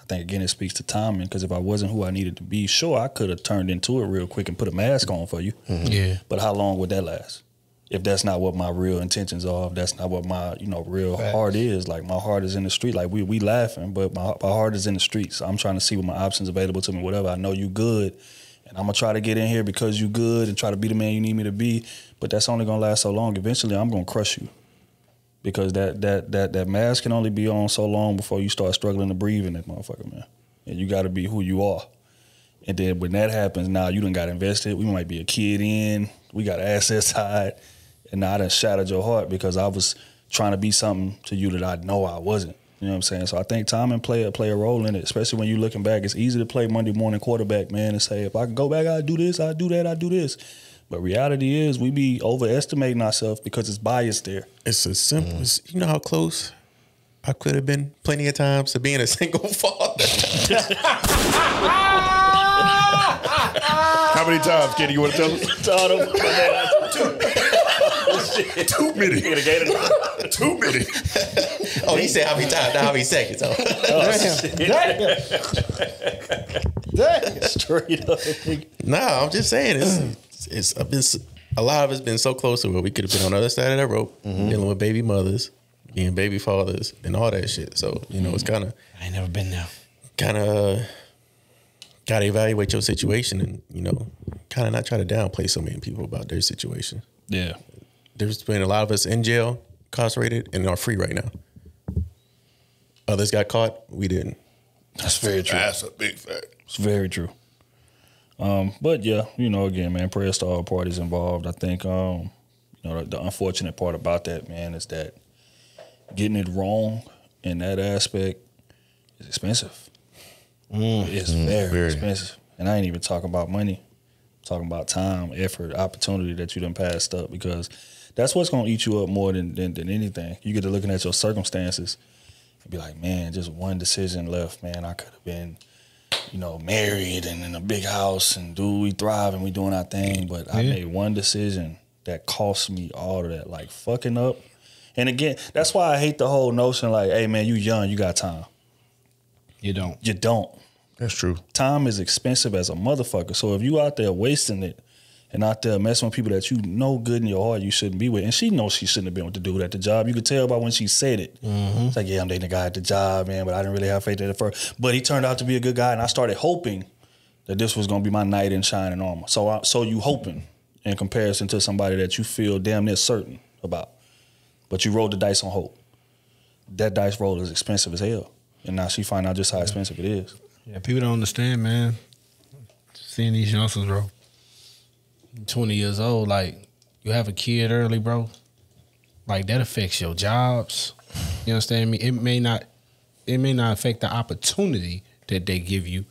S2: think again it speaks to timing, because if I wasn't who I needed to be, sure, I could have turned into it real quick and put a mask on for you.
S4: Yeah.
S2: But how long would that last? If that's not what my real intentions are, if that's not what my real heart is, like my heart is in the street. Like we laughing, but my heart is in the streets. I'm trying to see what my options available to me. Whatever, I know you good, and I'm gonna try to get in here because you good and try to be the man you need me to be. But that's only gonna last so long. Eventually, I'm gonna crush you, because that mask can only be on so long before you start struggling to breathe in that motherfucker, man. And you got to be who you are. And then when that happens, now you done got invested. We might be a kid in. We got assets tied. And now I done shattered your heart because I was trying to be something to you that I know I wasn't. You know what I'm saying? So I think timing play a role in it, especially when you're looking back. It's easy to play Monday morning quarterback, man, and say, if I could go back, I'd do this, I'd do that, I'd do this. But reality is we be overestimating ourselves because it's bias there.
S1: It's as simple as, you know how close I could have been plenty of times to being a single father.
S3: How many times, Kenny, you want to tell us? Too many. Too many.
S1: Oh, he said how many times, not how many seconds. Oh.
S7: Damn.
S2: Straight up.
S1: Nah, I'm just saying it's a lot of it's been so close to where we could have been on the other side of that rope, dealing with baby mothers, being baby fathers, and all that shit. So it's kind of
S4: I ain't never been there.
S1: Kind of got to evaluate your situation, and kind of not try to downplay so many people about their situation.
S2: Yeah,
S1: there's been a lot of us in jail, incarcerated, and are free right now. Others got caught, we didn't.
S2: That's very true.
S3: That's a big fact.
S2: It's very true. But yeah, again, man, prayers to all parties involved. I think, the unfortunate part about that, man, is that getting it wrong in that aspect is expensive. It's very expensive. And I ain't even talking about money. I'm talking about time, effort, opportunity that you done passed up, because that's what's going to eat you up more than anything. You get to looking at your circumstances and be like, man, just one decision left, man. I could have been, married and in a big house and we thrive and we doing our thing. But I made one decision that cost me all of that, like fucking up. And again, that's why I hate the whole notion like, hey, man, you young, you got time. You don't. You don't.
S3: That's true.
S2: Time is expensive as a motherfucker. So if you out there wasting it and out there messing with people that you know good in your heart you shouldn't be with, and she knows she shouldn't have been with the dude at the job. You could tell by when she said it. It's like, yeah, I'm dating a guy at the job, man, but I didn't really have faith in it at first. But he turned out to be a good guy, and I started hoping that this was going to be my knight in shining armor. So you hoping in comparison to somebody that you feel damn near certain about. But you rolled the dice on hope. That dice roll is expensive as hell. And now she find out just how expensive it is.
S4: Yeah, people don't understand, man. Seeing these youngsters, bro. 20 years old, like, you have a kid early, bro. Like, that affects your jobs. You understand me? It may not affect the opportunity that they give you,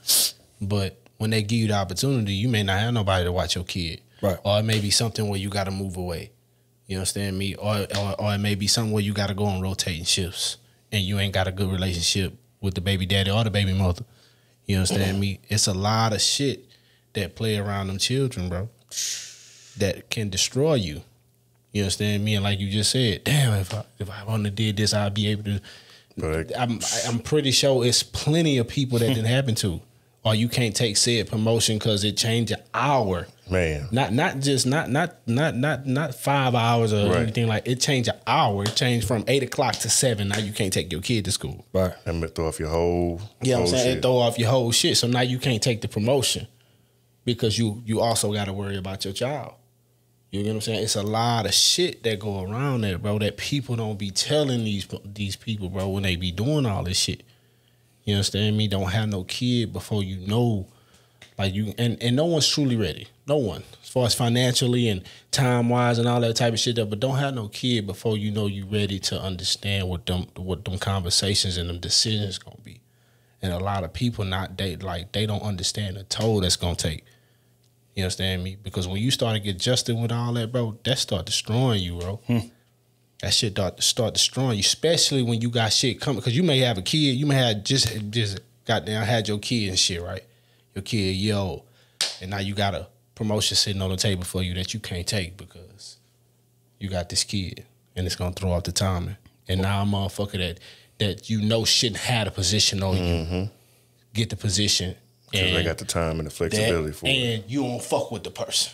S4: but when they give you the opportunity, you may not have nobody to watch your kid.
S2: Right.
S4: Or it may be something where you got to move away. You understand me? Or it may be something where you got to go on rotating shifts and you ain't got a good relationship with the baby daddy or the baby mother. You understand me? It's a lot of shit that play around them children, bro, that can destroy you. You understand me? And like you just said, damn, if I wouldn't have did this, I'd be able to. Right. I'm pretty sure it's plenty of people that didn't happen to. Or you can't take said promotion because it changed an hour.
S3: Man.
S4: Not 5 hours or anything like it changed an hour. It changed from 8 o'clock to 7. Now you can't take your kid to school.
S2: Right.
S3: And throw off your whole
S4: I'm saying? It throw off your whole shit. So now you can't take the promotion because you also gotta worry about your child. You get what I'm saying? It's a lot of shit that go around there, bro, that people don't be telling these people, bro, when they be doing all this shit. You understand me? Don't have no kid before you know, like you, and no one's truly ready. No one, as far as financially and time wise and all that type of shit. But don't have no kid before you know you ready to understand what them conversations and them decisions gonna be. And a lot of people they don't understand the toll that's gonna take. You understand me? Because when you start to get adjusted with all that, bro, that start destroying you, bro. That shit start destroying you, especially when you got shit coming. Because you may have a kid, you may have just goddamn had your kid and shit, right? Your kid a year old, and now you got a promotion sitting on the table for you that you can't take because you got this kid, and it's gonna throw off the timing. And now a motherfucker that you know shouldn't have a position on you get the position.
S3: Because they got the time and the flexibility for it.
S4: And you don't fuck with the person.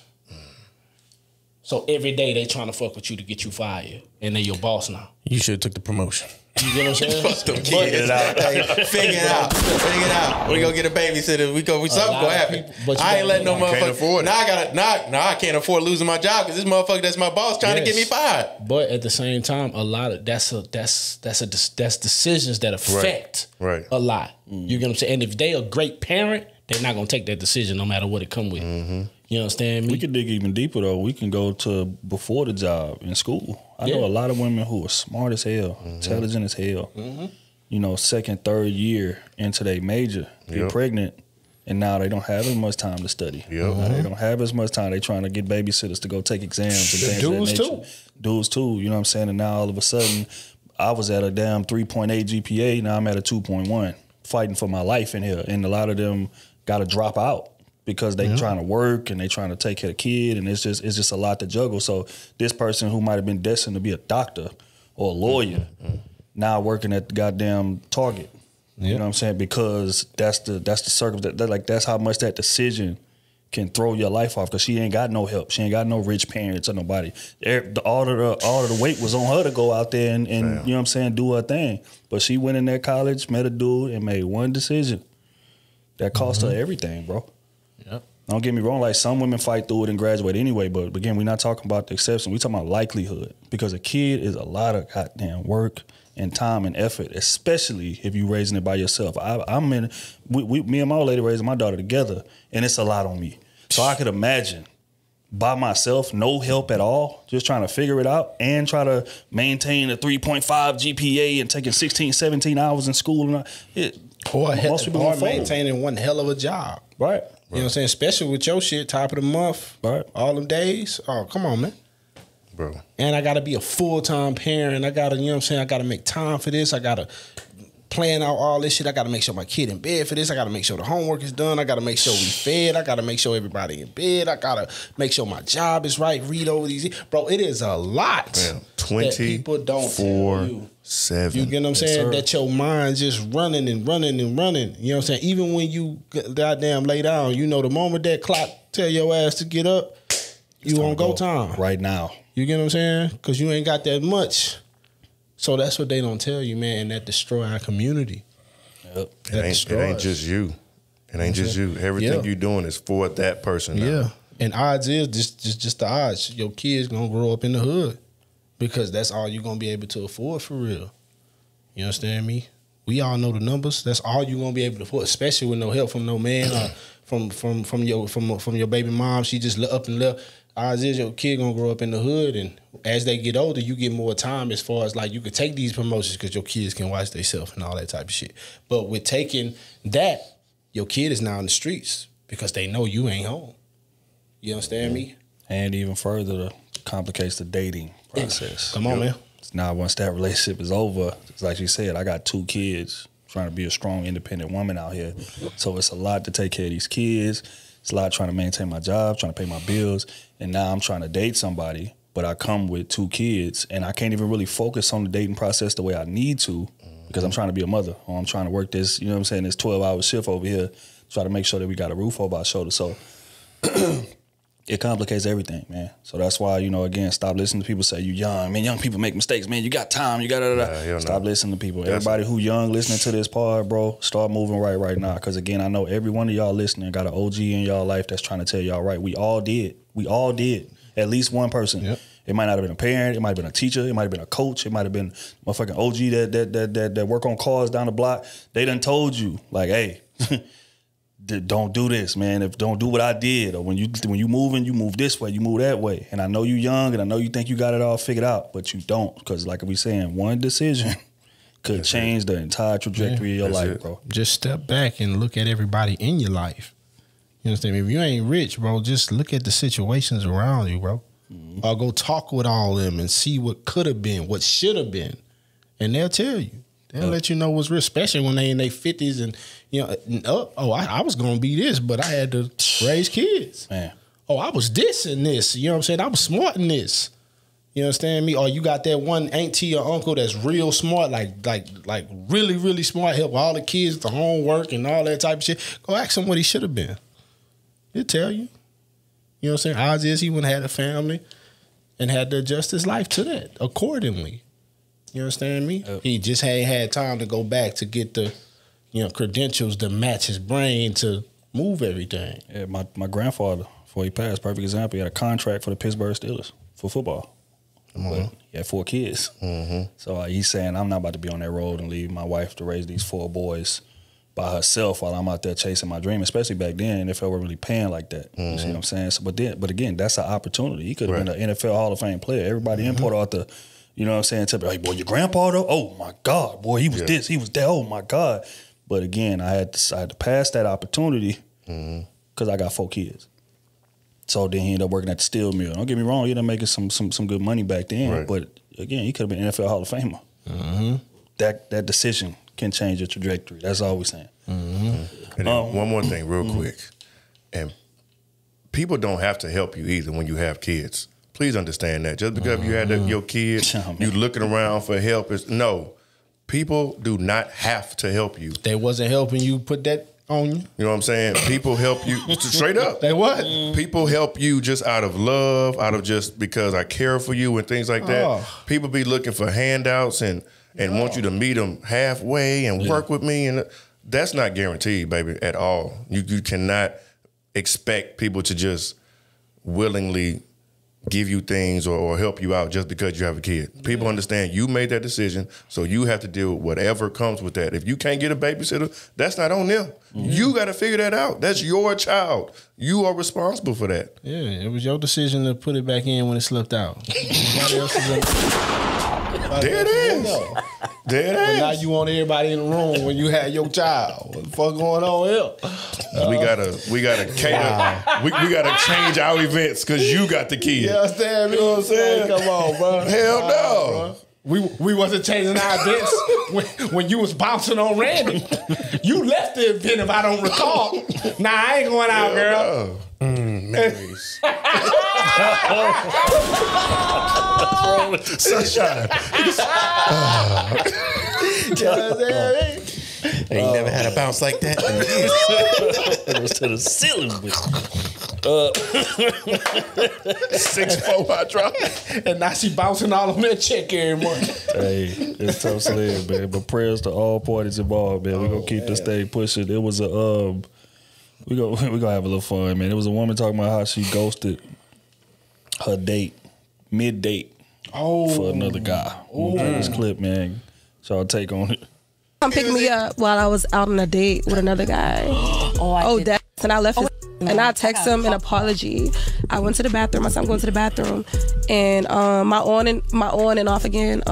S4: So every day they trying to fuck with you to get you fired, and they your boss now.
S1: You should have took the promotion.
S4: You get what I'm saying?
S1: Figure it out. Figure it out. Figure it out. We gonna get a babysitter. Something gonna happen. I ain't letting no motherfucker. Now I can't afford losing my job because this motherfucker that's my boss trying to get me fired.
S4: But at the same time, a lot of that's decisions that affect a lot. You get what I'm saying? And if they a great parent, they're not gonna take that decision no matter what it come with. You understand me?
S2: We can dig even deeper though. We can go to before the job in school. I know a lot of women who are smart as hell, intelligent as hell. You know, second, third year into their major, get pregnant, and now they don't have as much time to study. They don't have as much time. They trying to get babysitters to go take exams and things
S4: dudes
S2: of that nature. Dudes too. You know what I'm saying? And now all of a sudden, I was at a damn 3.8 GPA. Now I'm at a 2.1, fighting for my life in here. And a lot of them got to drop out because they trying to work and they trying to take care of the kid, and it's just a lot to juggle. So this person who might have been destined to be a doctor or a lawyer now working at the goddamn Target. You know what I'm saying? Because that's the circumstance. That's how much that decision can throw your life off. Because she ain't got no help. She ain't got no rich parents or nobody. All of the weight was on her to go out there and you know what I'm saying, do her thing. But she went in that college, met a dude, and made one decision that cost her everything, bro. Don't get me wrong, like some women fight through it and graduate anyway, but again, we're not talking about the exception. We're talking about likelihood, because a kid is a lot of goddamn work and time and effort, especially if you're raising it by yourself. Me and my old lady raising my daughter together, and it's a lot on me. So I could imagine by myself, no help at all, just trying to figure it out and try to maintain a 3.5 GPA and taking 16, 17 hours in school.
S7: Or
S2: most people gonna fold.
S7: maintaining one hell of a job.
S2: Right.
S7: You know what I'm saying? Especially with your shit, top of the month,
S2: Right.
S7: all them days. Oh, come on, man.
S3: Bro.
S7: And I got to be a full-time parent. I got to, you know what I'm saying? I got to make time for this. I got to plan out all this shit. I got to make sure my kid in bed for this. I got to make sure the homework is done. I got to make sure we fed. I got to make sure everybody in bed. I got to make sure my job is right. Read over these. Bro, it is a lot.
S3: Man,
S7: that people don't tell you.
S3: 7.
S7: You get what I'm saying?
S2: sir.
S7: That your mind's just running and running and running. You know what I'm saying? Even when you goddamn lay down, you know the moment that clock tell your ass to get up, you on go time.
S2: Right now.
S7: You get what I'm saying? Because you ain't got that much. So that's what they don't tell you, man. And that destroy our community.
S2: Yep.
S3: It ain't just you. It ain't just you. Everything you doing is for that person now.
S7: Yeah. And odds is just the odds. Your kids gonna grow up in the hood. Because that's all you're gonna be able to afford for real. You understand me? We all know the numbers. That's all you're gonna be able to afford, especially with no help from no man or from your baby mom. She just up and left. Odds is your kid gonna grow up in the hood, and as they get older, you get more time as far as like you could take these promotions because your kids can watch themselves and all that type of shit. But with taking that, your kid is now in the streets because they know you ain't home. You understand me?
S2: And even further complicates the dating process.
S7: Come on, man.
S2: Now, once that relationship is over, it's like you said, I got 2 kids trying to be a strong, independent woman out here. So it's a lot to take care of these kids. It's a lot trying to maintain my job, trying to pay my bills. And now I'm trying to date somebody, but I come with 2 kids, and I can't even really focus on the dating process the way I need to because I'm trying to be a mother, or I'm trying to work this, you know what I'm saying, this 12-hour shift over here, try to make sure that we got a roof over our shoulders. So it complicates everything, man. So that's why, you know, again, stop listening to people say you young. Man, young people make mistakes. Man, you got time. You got Stop listening to people. Everybody who young listening to this part, bro, start moving right now. Because, again, I know every one of y'all listening got an OG in y'all life that's trying to tell y'all right. We all did. At least one person. Yep. It might not have been a parent. It might have been a teacher. It might have been a coach. It might have been motherfucking OG that work on cars down the block. They done told you, like, hey, don't do this, man. Don't do what I did. Or when you moving, you move this way, you move that way. And I know you young, and I know you think you got it all figured out, but you don't. Because like we saying, one decision could change the entire trajectory of your life, bro.
S7: Just step back and look at everybody in your life. You understand me? If you ain't rich, bro, just look at the situations around you, bro. Mm-hmm. Or go talk with all of them and see what could have been, what should have been. And they'll tell you. They'll let you know what's real, especially when they in their 50s and, you know, I was going to be this, but I had to raise kids. Man. Oh, I was this and this. You know what I'm saying? I was smart in this. You understand me? Or you got that one auntie or uncle that's real smart, like really, really smart, help all the kids with the homework and all that type of shit. Go ask him what he should have been. He'll tell you. You know what I'm saying? Odds is he wouldn't have had a family and had to adjust his life to that accordingly. You understand me? Yep. He just ain't had time to go back to get the, you know, credentials to match his brain to move everything.
S2: Yeah, my grandfather, before he passed, perfect example, he had a contract for the Pittsburgh Steelers for football. But he had 4 kids. Mm-hmm. So he's saying, I'm not about to be on that road and leave my wife to raise these 4 boys by herself while I'm out there chasing my dream, especially back then, NFL were really paying like that. Mm-hmm. You see what I'm saying? So, but again, that's an opportunity. He could have been an NFL Hall of Fame player. Everybody in Port Arthur, you know what I'm saying? Tell me, hey, boy, your grandpa though? Oh my God, boy, he was this, he was that. Oh my God. But again, I had to pass that opportunity because I got 4 kids. So then he ended up working at the steel mill. Don't get me wrong, he ended up making some good money back then. Right. But again, he could have been NFL Hall of Famer. Mm-hmm. That decision can change your trajectory. That's all we're saying. Mm-hmm.
S3: And then one more thing real quick. And people don't have to help you either when you have kids. Please understand that. Just because you had your kids, you looking around for help. No, people do not have to help you.
S7: They wasn't helping you put that on you.
S3: You know what I'm saying? People help you straight up.
S7: They what?
S3: People help you just out of love, out of just because I care for you and things like that. People be looking for handouts and want you to meet them halfway and work with me. And that's not guaranteed, baby, at all. You cannot expect people to just willingly give you things or help you out just because you have a kid. People understand you made that decision, so you have to deal with whatever comes with that. If you can't get a babysitter, that's not on them. Mm-hmm. You got to figure that out. That's your child. You are responsible for that.
S7: Yeah, it was your decision to put it back in when it slipped out. Everybody else is
S3: There it is. There it
S7: But
S3: is.
S7: now you want everybody in the room when you had your child. What the fuck going on here?
S3: We gotta cater. We gotta change our events because you got the kid.
S7: You understand me?
S3: You know what I'm saying?
S7: Come on, bro.
S3: Hell no.
S7: We wasn't changing our events when you was bouncing on Randy. You left the event if I don't recall. Nah, I ain't going out, girl.
S3: No.
S1: Memories.
S3: Sunshine.
S1: Ain't never had a bounce like that.
S2: It was to the ceiling.
S3: 6'4" hydraulic.
S7: And now she bouncing all on that check every month.
S2: Hey, it's tough sledding, man. But prayers to all parties involved, man. We're gonna keep this thing pushing. It was a we gonna have a little fun, man. It was a woman talking about how she ghosted her date, mid-date, for another guy. We'll play this clip, man. So I'll take on it.
S9: Come pick me up while I was out on a date with another guy. That. And I left his and I text him an apology. I went to the bathroom. I said I'm going to the bathroom, and my on and off again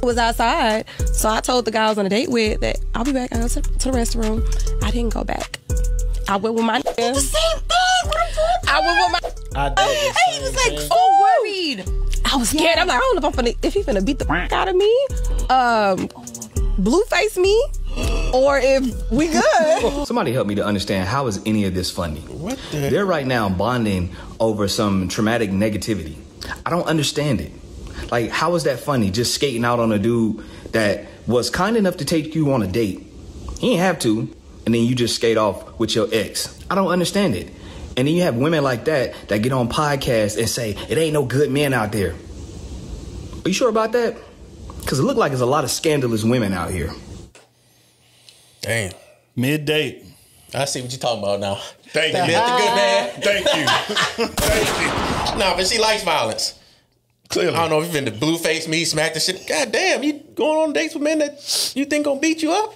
S9: was outside. So I told the guy I was on a date with that I'll be back. I went to the restroom. I didn't go back. I went with my nigga.
S8: The same thing.
S9: I went with my.
S8: He was like so worried.
S9: I was scared. I'm like, I don't know if he finna beat the fuck out of me, blue face me, or if we good.
S10: Somebody help me to understand, how is any of this funny?
S1: What the?
S10: They're right now bonding over some traumatic negativity. I don't understand it. Like, how is that funny? Just skating out on a dude that was kind enough to take you on a date. He ain't have to, and then you just skate off with your ex. I don't understand it. And then you have women like that get on podcasts and say, it ain't no good men out there. Are you sure about that? Because it look like there's a lot of scandalous women out here.
S1: Damn.
S2: Mid-date.
S1: I see what you're talking about now.
S3: Thank you.
S1: That's a good man.
S3: Thank you. Thank you.
S1: No, but she likes violence.
S3: Clearly.
S1: I don't know if you've been to blue face me, smack the shit. God damn, you going on dates with men that you think gonna beat you up?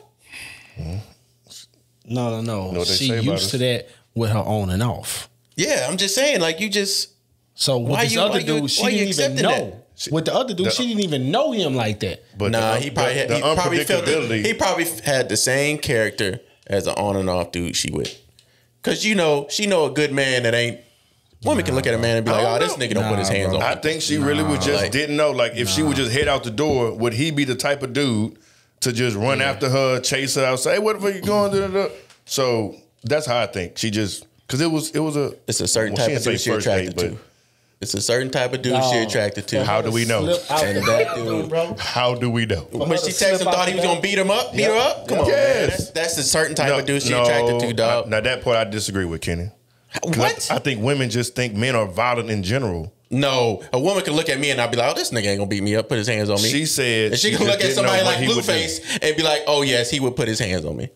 S7: No.
S3: Know what they
S7: She
S3: say about
S7: used to
S3: us?
S7: that with her on and off.
S1: Yeah, I'm just saying, like you just.
S7: So with this other dude, she didn't even know. With the other dude, she didn't even know him like that.
S3: But
S1: Nah,
S3: the
S1: he probably felt
S3: unpredictability.
S1: he probably had the same character as an on and off dude she with. Cause she know a good man that ain't. Women can look at a man and be like, "Oh, this nigga don't put his hands on me."
S3: I think she really would just didn't know. Like, if she would just head out the door, would he be the type of dude to just run after her, chase her out, say, "Hey, what the fuck you going?" Da-da-da. So that's how I think she just it's
S1: a certain type of dude she attracted to. It's a certain type of dude she attracted to.
S3: How do we know?
S1: And that dude,
S7: bro.
S3: How do we know?
S1: When she texted him, thought he was gonna beat her up. Come on, man. That's a certain type of dude she attracted to, dog.
S3: Now that part I disagree with, Kenny.
S1: What?
S3: I think women just think men are violent in general.
S1: No, a woman can look at me and I'll be like, "Oh, this nigga ain't gonna beat me up, put his hands on me."
S3: She said
S1: and she can
S3: just
S1: look at
S3: didn't
S1: somebody
S3: know what
S1: like
S3: he would
S1: Blueface and be like, "Oh yes, he would put his hands on me."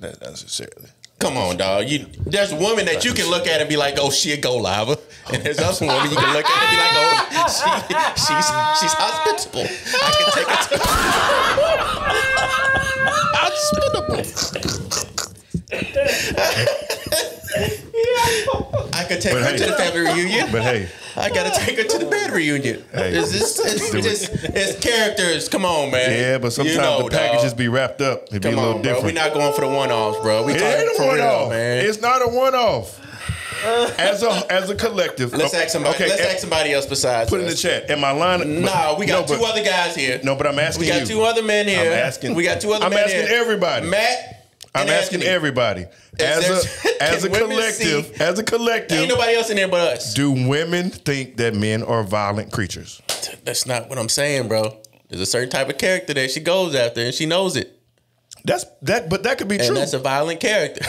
S3: Not necessarily.
S1: Come on, dog. There's a woman that you can look at and be like, "Oh, she a go liver," and there's other woman you can look at and be like, "Oh, she's hospitable. I can take her to I could take her to the family reunion.
S3: But hey,
S1: I gotta take her to the bed reunion.
S3: Hey,
S1: It's characters. Come on, man.
S3: yeah, but sometimes the packages be wrapped up. It'd be a little different.
S1: We're not going for the one-offs, bro. We
S3: It
S1: talking
S3: ain't a
S1: for real,
S3: one-off,
S1: man.
S3: It's not a one-off. As a collective,
S1: Let's ask somebody.
S3: Okay,
S1: let's ask somebody else besides.
S3: Put in the
S1: us.
S3: chat. Am I lying?
S1: Nah, we got two other guys here.
S3: No, but I'm asking
S1: We got
S3: you.
S1: two other men here.
S3: I'm asking.
S1: We got two other
S3: I'm
S1: men
S3: asking
S1: here.
S3: everybody.
S1: Matt.
S3: I'm
S1: and
S3: asking
S1: Anthony.
S3: everybody. As a collective.
S1: Ain't nobody else in there but us.
S3: Do women think that men are violent creatures?
S1: That's not what I'm saying, bro. There's a certain type of character that she goes after, and she knows it.
S3: But that could be true.
S1: And that's a violent character.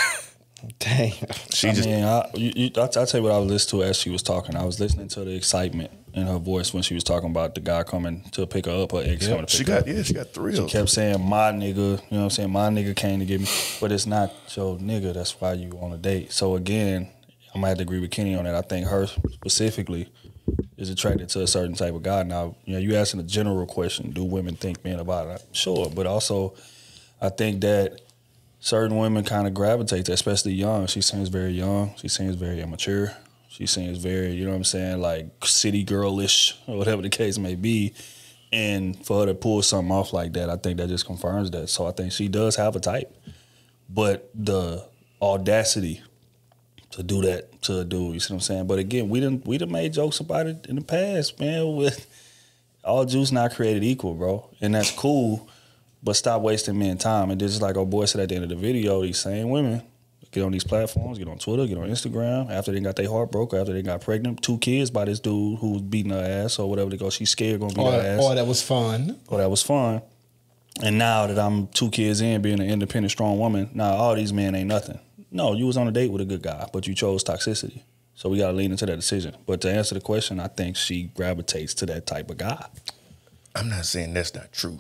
S7: Damn.
S2: I'll tell you what I was listening to as she was talking. I was listening to the excitement in her voice when she was talking about the guy coming to pick her up, her ex coming to pick her up.
S3: She got thrills.
S2: She kept saying, "My nigga," you know what I'm saying? "My nigga came to get me," but it's not your nigga. That's why you on a date. So again, I'm gonna have to agree with Kenny on that. I think her specifically is attracted to a certain type of guy. Now, you asking a general question: do women think men about it? Sure, but also I think that certain women kind of gravitate to, especially young. She seems very young. She seems very immature. She seems very, you know what I'm saying, like city girlish or whatever the case may be. And for her to pull something off like that, I think that just confirms that. So I think she does have a type. But the audacity to do that to a dude, you see what I'm saying? But again, we done made jokes about it in the past, man, with all Jews not created equal, bro. And that's cool, but stop wasting men's time. And just like our boy said at the end of the video, these same women get on these platforms, get on Twitter, get on Instagram, after they got their heart broke, after they got pregnant, 2 kids by this dude who was beating her ass or whatever they go, she's scared gonna beat her ass.
S7: Or that was fun.
S2: Or that was fun. And now that I'm 2 kids in, being an independent, strong woman, now all these men ain't nothing. No, you was on a date with a good guy, but you chose toxicity. So we gotta lean into that decision. But to answer the question, I think she gravitates to that type of guy.
S3: I'm not saying that's not true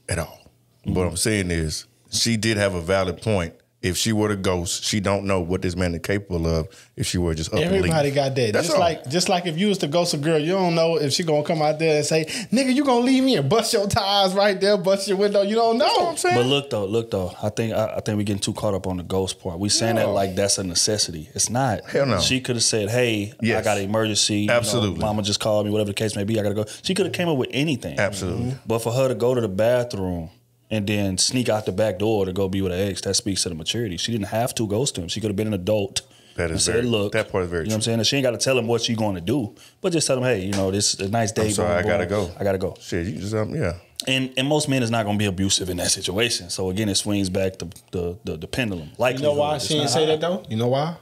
S3: at all. What I'm saying is she did have a valid point. If she were to ghost, she don't know what this man is capable of if she were just up and leave.
S7: Everybody got that.
S3: That's
S7: Just like if you was to ghost a girl, you don't know if she gonna come out there and say, nigga, you gonna leave me and bust your tires right there, bust your window. You don't know. That's what I'm saying.
S2: But look though. I think we getting too caught up on the ghost part. We saying that like that's a necessity. It's not.
S3: Hell no.
S2: She could have said, hey, I got an emergency.
S3: Absolutely.
S2: You know, mama just called me, whatever the case may be, I gotta go. She could have came up with anything.
S3: Absolutely.
S2: But for her to go to the bathroom and then sneak out the back door to go be with her ex, that speaks to the maturity. She didn't have to ghost him. She could have been an adult.
S3: That is
S2: said, look,
S3: that part is very
S2: true. You know what I'm saying? She ain't got to tell him what she's going to do, but just tell him, hey, you know, this is a nice day.
S3: I'm sorry, I gotta go.
S2: I gotta go.
S3: Shit, you just yeah.
S2: And most men is not going to be abusive in that situation. So again, it swings back the pendulum.
S7: You know why she didn't say that though? You know why?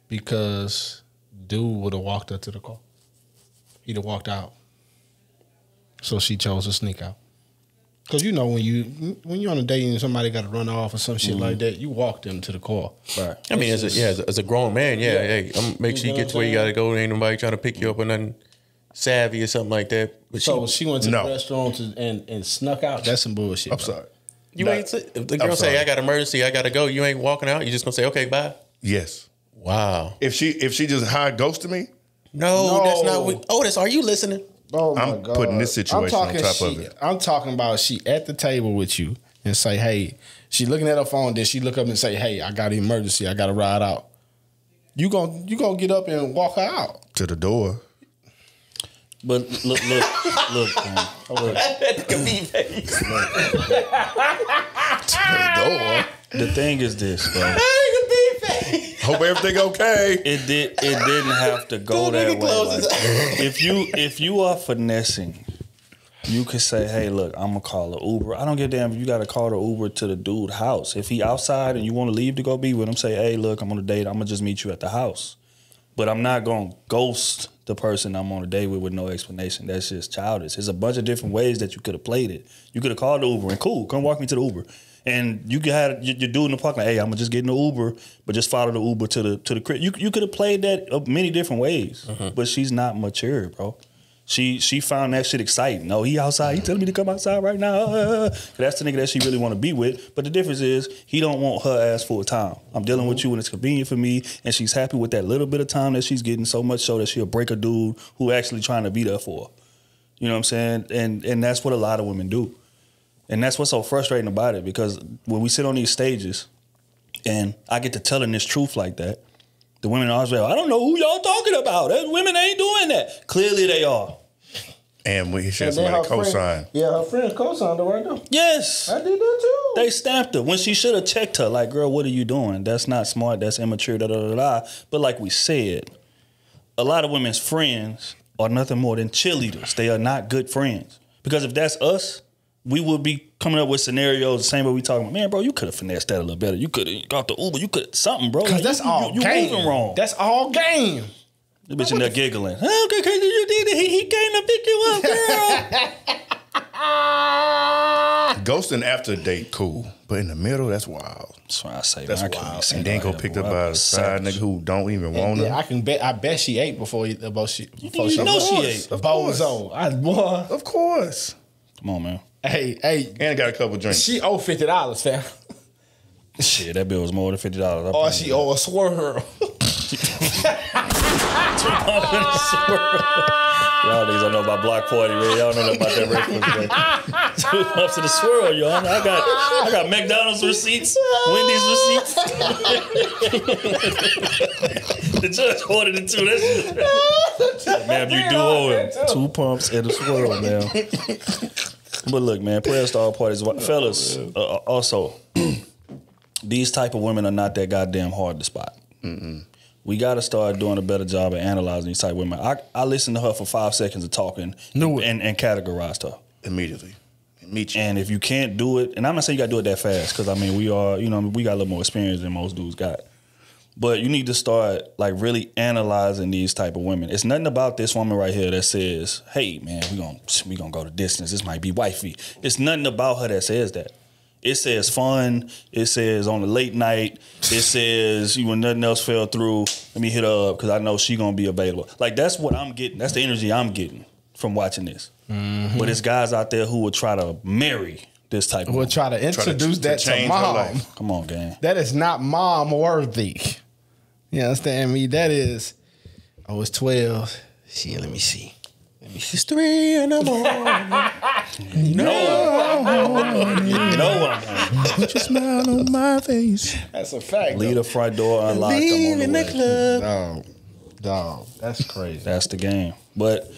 S7: Because dude would have walked up to the car. He'd have walked out. So she chose to sneak out. Because you know when you're on a date and somebody got to run off or some shit like that, you walk them to the car.
S2: Right.
S1: I mean, as a grown man, hey, make sure you get to where you got to go. Ain't nobody trying to pick you up or nothing savvy or something like that. But
S7: so she went to the restaurant and snuck out. That's some bullshit.
S3: I'm sorry.
S1: You ain't. If the girl say, "I got an emergency, I got to go," you ain't walking out. You just gonna say, "Okay, bye."
S3: Yes.
S1: Wow.
S3: If she just high ghosted me,
S1: no, that's not. What, Otis, are you listening?
S7: Oh my
S3: I'm
S7: God.
S3: putting this situation on top of it.
S7: I'm talking about she at the table with you and say, hey, she looking at her phone, then she look up and say, hey, I got an emergency, I got to ride out. You gonna get up and walk her out.
S3: To the door.
S2: But look, man.
S1: That could be face.
S3: To the door.
S2: The thing is this, bro.
S3: Hope everything okay.
S2: It didn't have to go that way. Like, if you are finessing, you could say, hey, look, I'm gonna call an Uber. I don't give a damn if you gotta call the Uber to the dude's house. If he outside and you want to leave to go be with him, say, hey, look, I'm on a date. I'm gonna just meet you at the house. But I'm not gonna ghost the person I'm on a date with no explanation. That's just childish. There's a bunch of different ways that you could have played it. You could have called the Uber and cool, come walk me to the Uber. And you could have your dude in the parking lot, hey, I'm gonna just get in the Uber, but just follow the Uber to the crib. You could have played that many different ways, but she's not mature, bro. She found that shit exciting. No, he outside. He telling me to come outside right now. That's the nigga that she really want to be with. But the difference is he don't want her ass full time. I'm dealing with you when it's convenient for me, and she's happy with that little bit of time that she's getting, so much so that she'll break a dude who actually trying to be there for her. You know what I'm saying? And that's what a lot of women do. And that's what's so frustrating about it, because when we sit on these stages and I get to telling this truth like that, the women are always like, I don't know who y'all talking about. Women ain't doing that. Clearly they are.
S3: And we should have somebody co-sign.
S7: Yeah, her friend co-signed her right now.
S2: Yes.
S7: I did that too.
S2: They stamped her when she should have checked her. Like, girl, what are you doing? That's not smart. That's immature, da-da-da-da. But like we said, a lot of women's friends are nothing more than cheerleaders. They are not good friends. Because if that's us, we would be coming up with scenarios the same way we talking about, man, bro, you could have finessed that a little better. You could have got the Uber. You could something, bro.
S7: Because that's all
S2: you
S7: game.
S2: moving wrong.
S7: That's all game.
S2: The bitch in there giggling. Oh, okay, crazy, you did it. He came to pick you up, girl.
S3: Ghosting after a date, cool. But in the middle, that's wild.
S2: That's why I say,
S3: that's
S2: man,
S3: wild. And then go picked up by a side nigga who don't even want her.
S7: Yeah, I bet she ate before she
S2: know she ate.
S3: Of course. Of course.
S2: Come on, man.
S7: Hey.
S3: And got a couple drinks.
S7: She owe $50, fam.
S2: Shit, that bill was more than $50.
S7: Or she owe a swirl.
S2: Y'all niggas don't know about Block Party, man. Y'all don't know about that reference, man. 2 pumps and a swirl, yo. I got McDonald's receipts, Wendy's receipts. The judge ordered it too. That's just, man, you do owe him 2 pumps and a swirl, man. But look, man, prayer star parties, fellas. Also, these type of women are not that goddamn hard to spot. We got to start doing a better job of analyzing these type of women. I listened to her for 5 seconds of talking and categorized her.
S3: Immediately. Meet you.
S2: And if you can't do it, and I'm not saying you got to do it that fast, because, I mean, we got a little more experience than most dudes got. But you need to start, like, really analyzing these type of women. It's nothing about this woman right here that says, hey, man, we gonna go the distance. This might be wifey. It's nothing about her that says that. It says fun. It says on the late night. It says when nothing else fell through, let me hit her up because I know she gonna be available. Like, that's what I'm getting. That's the energy I'm getting from watching this. But it's guys out there who will try to marry this type of woman.
S7: Try to introduce that to mom.
S2: Come on, gang.
S7: That is not mom worthy. You understand me? That is, it's 12. Shit, let me see.
S1: It's 3 in the morning. Put your smile on my face.
S7: That's a fact.
S2: Leave the front door unlocked.
S1: Leave in the club.
S7: Dog, that's crazy.
S2: That's the game. But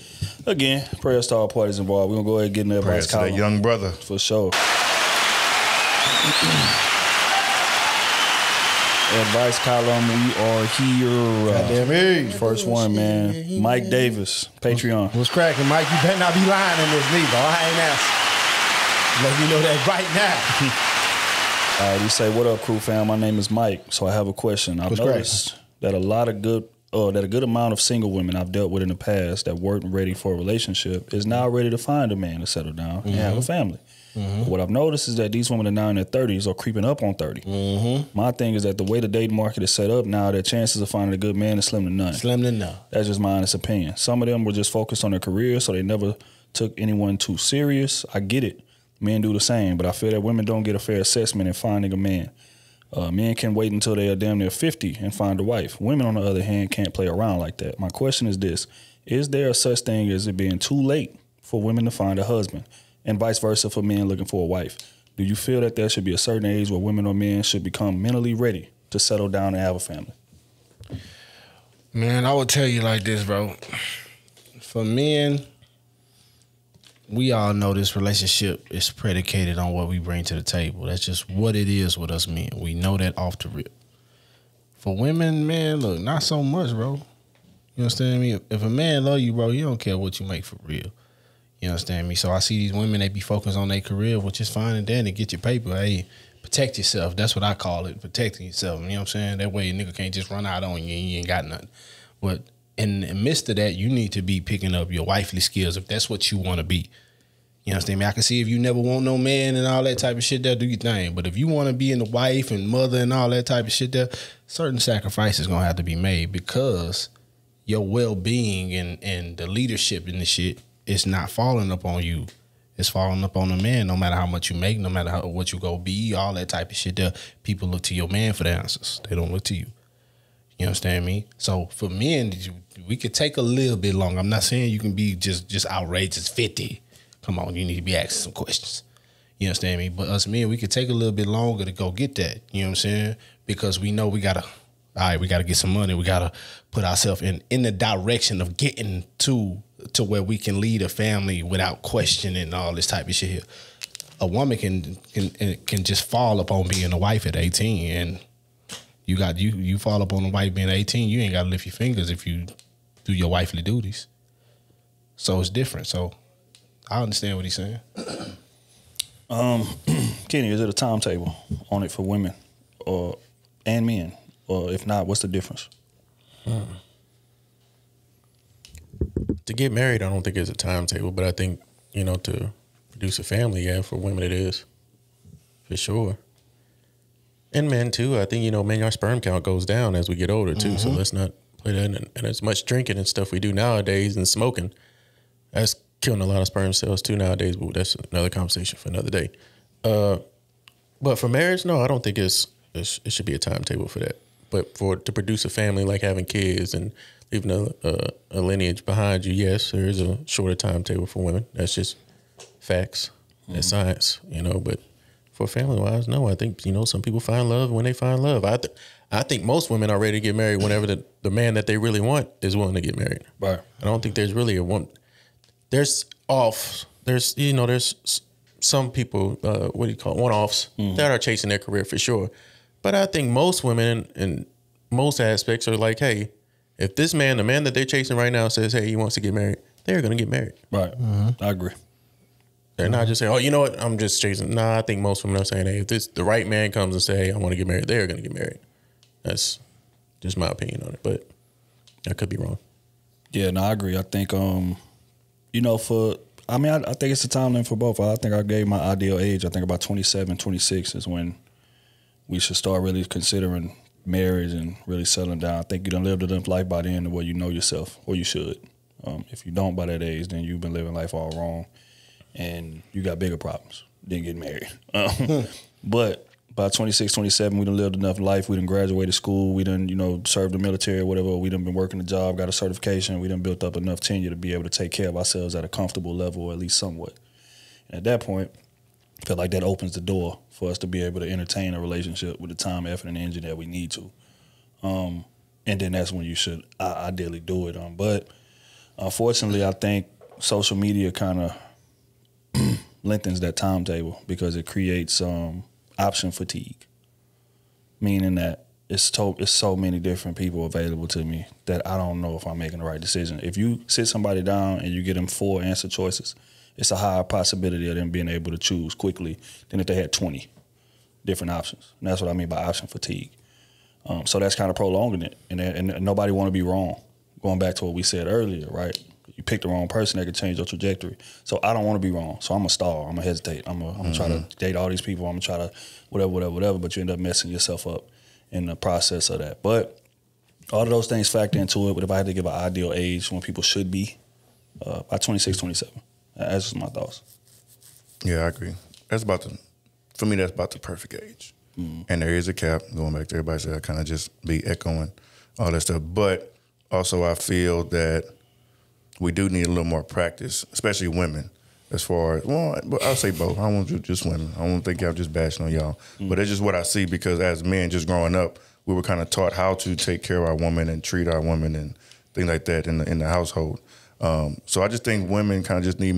S2: again, prayer star parties involved. We're gonna go ahead and get in the advice column.
S3: That young brother
S2: for sure. Advice column, we are here.
S7: Goddamn
S2: first one, man. Mike Davis, Patreon.
S7: What's cracking, Mike? You better not be lying in this neither. I ain't asking. Let me know that right now.
S2: All right, he say, "What up, Krew fam? My name is Mike. So I have a question. I've noticed that a good amount of single women I've dealt with in the past that weren't ready for a relationship is now ready to find a man to settle down and have a family. What I've noticed is that these women are now in their 30s or creeping up on 30. My thing is that the way the dating market is set up now, their chances of finding a good man is slim to none.
S7: Slim to none.
S2: That's just my honest opinion. Some of them were just focused on their career, so they never took anyone too serious. I get it. Men do the same, but I feel that women don't get a fair assessment in finding a man. Men can wait until they are damn near 50 and find a wife. Women, on the other hand, can't play around like that. My question is this: is there a such thing as it being too late for women to find a husband, and vice versa for men looking for a wife? Do you feel that there should be a certain age where women or men should become mentally ready to settle down and have a family?
S7: Man, I would tell you like this, bro. For men, we all know this relationship is predicated on what we bring to the table. That's just what it is with us men. We know that off the rip. For women, man, look, not so much, bro. You understand me? If a man love you, bro, you don't care what you make for real. You understand me? So I see these women, they be focused on their career, which is fine and dandy. Get your paper. Hey, protect yourself. That's what I call it, protecting yourself. You know what I'm saying? That way a nigga can't just run out on you and you ain't got nothing. But in the midst of that, you need to be picking up your wifely skills if that's what you want to be. You understand me? I can see if you never want no man and all that type of shit there, do your thing. But if you want to be in the wife and mother and all that type of shit there, certain sacrifices going to have to be made because your well-being and the leadership in the shit is not falling up on you. It's falling up on the man no matter how much you make, no matter what you go be, all that type of shit there. People look to your man for the answers. They don't look to you. You understand me? So for men, we could take a little bit longer. I'm not saying you can be just outrageous 50. Come on, you need to be asking some questions. You understand me? But us men, we could take a little bit longer to go get that. You know what I'm saying? Because we know we gotta get some money. We gotta put ourselves in the direction of getting to where we can lead a family without questioning all this type of shit here. A woman can just fall upon being a wife at 18, and you fall upon a wife being 18. You ain't gotta lift your fingers if you do your wifely duties. So it's different. So I understand what he's saying.
S2: Kenny, is it a timetable on it for women and men? Or if not, what's the difference?
S1: To get married, I don't think it's a timetable, but I think, to produce a family, yeah, for women it is. For sure. And men too. I think, men, our sperm count goes down as we get older too. So let's not play that. And as much drinking and stuff we do nowadays and smoking, that's killing a lot of sperm cells too nowadays, but that's another conversation for another day. But for marriage, no, I don't think it should be a timetable for that. But to produce a family, like having kids and leaving a lineage behind you, yes, there is a shorter timetable for women. That's just facts. That's science, you know. But for family wise, no. I think, you know, some people find love when they find love. I think most women are ready to get married whenever the man that they really want is willing to get married.
S2: Right.
S1: I don't think there's really a one. There's some people, what do you call it, one-offs that are chasing their career for sure. But I think most women in most aspects are like, hey, if this man, the man that they're chasing right now says, hey, he wants to get married, they're going to get married.
S2: Right. I agree.
S1: They're not just saying, oh, you know what, I'm just chasing. Nah, I think most women are saying, hey, if the right man comes and say, hey, I want to get married, they're going to get married. That's just my opinion on it, but I could be wrong.
S2: Yeah, no, I agree. I think, you know, I think it's the time limit for both. I think I gave my ideal age. I think about 27, 26 is when we should start really considering marriage and really settling down. I think you done lived enough life by then to where you know yourself, or you should. If you don't by that age, then you've been living life all wrong, and you got bigger problems than getting married. But by 26, 27, we done lived enough life. We done graduated school. We done, you know, served the military or whatever. We done been working a job, got a certification. We done built up enough tenure to be able to take care of ourselves at a comfortable level, or at least somewhat. And at that point, I feel like that opens the door for us to be able to entertain a relationship with the time, effort, and energy that we need to. And then that's when you should ideally do it. But unfortunately, I think social media kind of lengthens that timetable because it creates option fatigue, meaning that it's so many different people available to me that I don't know if I'm making the right decision. If you sit somebody down and you get them 4 answer choices, it's a higher possibility of them being able to choose quickly than if they had 20 different options. And that's what I mean by option fatigue. So that's kind of prolonging it, and nobody want to be wrong. Going back to what we said earlier, right? You pick the wrong person that could change your trajectory. So I don't want to be wrong. So I'm going to stall. I'm going to hesitate. I'm going to try to date all these people. I'm going to try to whatever. But you end up messing yourself up in the process of that. But all of those things factor into it. But if I had to give an ideal age when people should be, by 26, 27. That's just my thoughts.
S3: Yeah, I agree. For me, that's about the perfect age. And there is a cap. Going back to everybody said, I kind of just be echoing all that stuff. But also I feel that we do need a little more practice, especially women, as far as, well, I'll say both. I don't want to just women. I don't think y'all just bashing on y'all. But it's just what I see, because as men just growing up, we were kind of taught how to take care of our woman and treat our women and things like that in the household. So I just think women kind of just need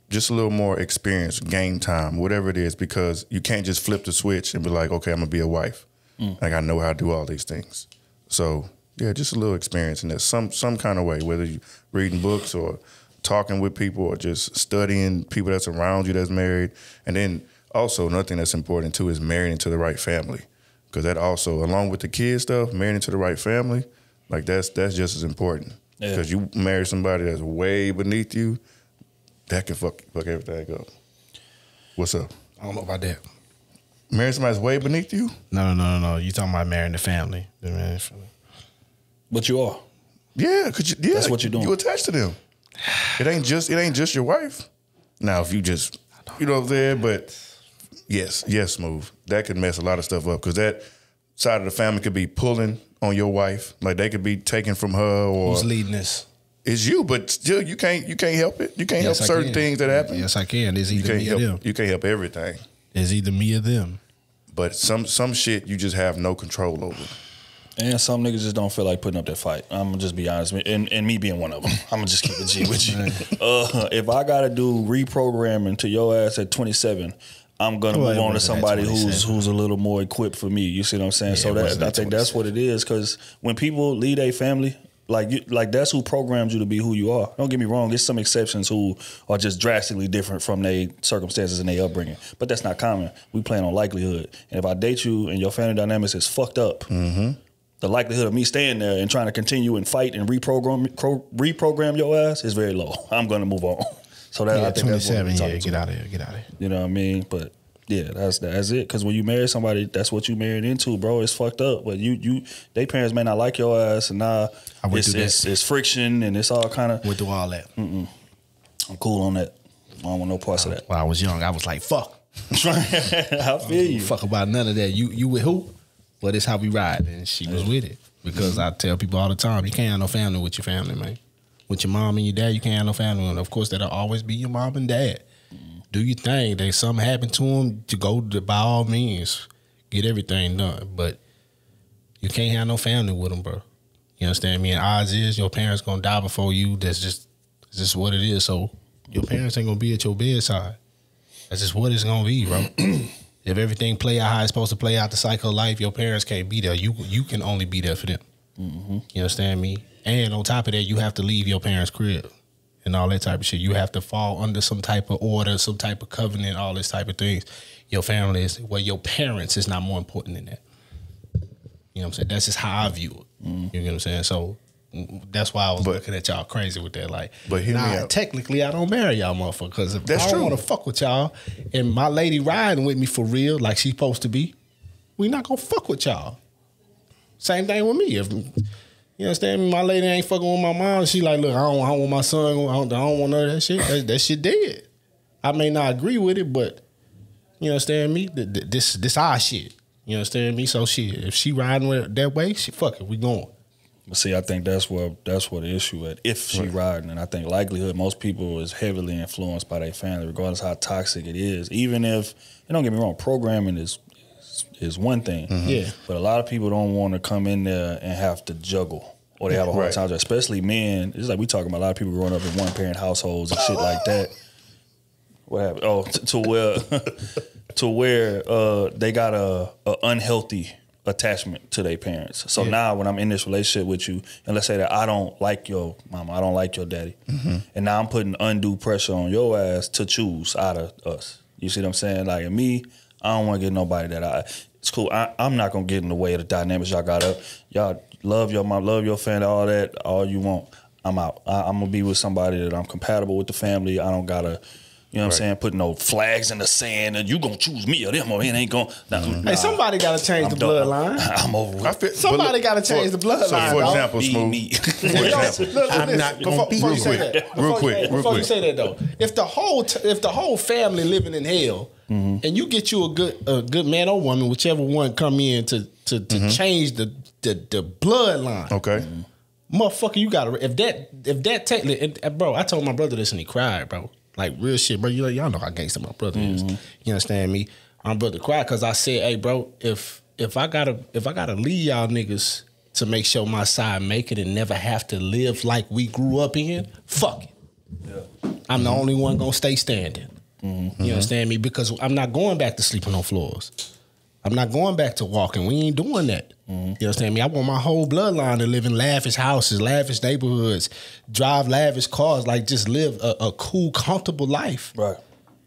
S3: just a little more experience, game time, whatever it is, because you can't just flip the switch and be like, okay, I'm going to be a wife. Like, I know how to do all these things. So, yeah, just a little experience in that, some kind of way, whether you reading books or talking with people or just studying people that's around you that's married. And then also another thing that's important too is marrying into the right family, because that also, along with the kid stuff, marrying into the right family, like that's just as important. Because you marry somebody that's way beneath you, that can fuck everything up. What's up?
S4: I don't know about that.
S3: Marrying somebody that's way beneath you?
S4: No. You talking about marrying the family.
S2: But you are.
S3: Yeah, that's
S2: what you're doing.
S3: You attached to them. It ain't just your wife. Now, if you just, you know what I'm saying? But yes, Smooth. That could mess a lot of stuff up, because that side of the family could be pulling on your wife. Like, they could be taken from her, or
S4: who's leading this?
S3: It's you, but still you can't help it. You can't help certain things that happen.
S4: Yes, I can. It's either me or them.
S3: You can't help everything.
S4: It's either me or them.
S3: But some shit you just have no control over.
S2: And some niggas just don't feel like putting up that fight. I'm gonna just be honest, and me being one of them. I'm gonna just keep it G with you. If I gotta do reprogramming to your ass at 27, I'm gonna move on to somebody who's a little more equipped for me. You see what I'm saying? Yeah, so I think that's what it is. Because when people lead a family, like that's who programs you to be who you are. Don't get me wrong. There's some exceptions who are just drastically different from their circumstances and their upbringing, but that's not common. We plan on likelihood. And if I date you and your family dynamics is fucked up, the likelihood of me staying there and trying to continue and fight and reprogram your ass is very low. I'm gonna move on. So that I think
S4: 27.
S2: That's
S4: yeah, get out of here.
S2: You know what I mean? But yeah, that's it. Because when you marry somebody, that's what you married into, bro. It's fucked up. But they parents may not like your ass, and now it's friction and it's all kind of.
S4: Went through all that.
S2: I'm cool on that. I don't want no parts of that.
S4: When I was young, I was like, fuck.
S2: I feel you.
S4: Fuck about none of that. You with who? Well, this how we ride. And she was with it. Because I tell people all the time, you can't have no family with your family, man. With your mom and your dad, you can't have no family. And of course, that'll always be your mom and dad.
S11: do your thing. They something happened to them, to go to, by all means, get everything done. But you can't have no family with them, bro. You understand me? And odds is your parents gonna die before you. That's just what it is. So your parents ain't gonna be at your bedside. That's just what it's gonna be, bro. If everything play out how it's supposed to play out, the cycle of life, your parents can't be there. You can only be there for them. You understand me? And on top of that, you have to leave your parents' crib and all that type of shit. You have to fall under some type of order, some type of covenant, all this type of things. Your family is, well, your parents is not more important than that. You know what I'm saying? That's just how I view it. You know what I'm saying? So that's why I was looking at y'all crazy with that. Like, technically, I don't marry y'all motherfuckers. Because if I don't want to fuck with y'all and my lady riding with me for real, like she's supposed to be, we not going to fuck with y'all. Same thing with me. If you understand me, my lady ain't fucking with my mom. She like, look, I don't want my son. I don't want none of that shit. That shit dead. I may not agree with it, but you understand me? This our shit. You understand me? So shit, if she riding with it that way, she fuck it, we going.
S2: But see, I think that's where the issue at. If she riding, and I think likelihood most people is heavily influenced by their family, regardless how toxic it is. Even if, and don't get me wrong, programming is one thing.
S11: Yeah.
S2: But a lot of people don't want to come in there and have to juggle, or they have a hard time, especially men. It's like we talking about a lot of people growing up in one parent households and shit like that. What happened? Oh, to where they got a unhealthy attachment to their parents. So now when I'm in this relationship with you, and let's say that I don't like your mama, I don't like your daddy, and now I'm putting undue pressure on your ass to choose out of us. You see what I'm saying? Like me, I don't want to get nobody it's cool. I'm not going to get in the way of the dynamics y'all got up. Y'all love your mom, love your family, all that, all you want. I'm out. I'm going to be with somebody that I'm compatible with the family. I don't got to, you know what I'm saying, put no flags in the sand and you going to choose me or them or it ain't going to.
S11: Hey, somebody got to change the bloodline.
S2: I'm over with.
S11: Somebody got to change the bloodline.
S3: So for example, Smooth.
S11: I'm not going to be real quick. Before you say that though, if the whole family living in hell, and you get you a good man or woman, whichever one come in to change the bloodline.
S3: Okay.
S11: Motherfucker, you gotta if that technically, bro, I told my brother this and he cried, bro. Like real shit, bro. Y'all know how gangster my brother is. You understand me? My brother cried because I said, hey, bro, if I gotta leave y'all niggas to make sure my side make it and never have to live like we grew up in, fuck it. Yeah. I'm the only one gonna stay standing. You understand me? Because I'm not going back to sleeping on floors. I'm not going back to walking. We ain't doing that. You understand me? I want my whole bloodline to live in lavish houses, lavish neighborhoods, drive lavish cars, like just live a cool, comfortable life.
S2: Right.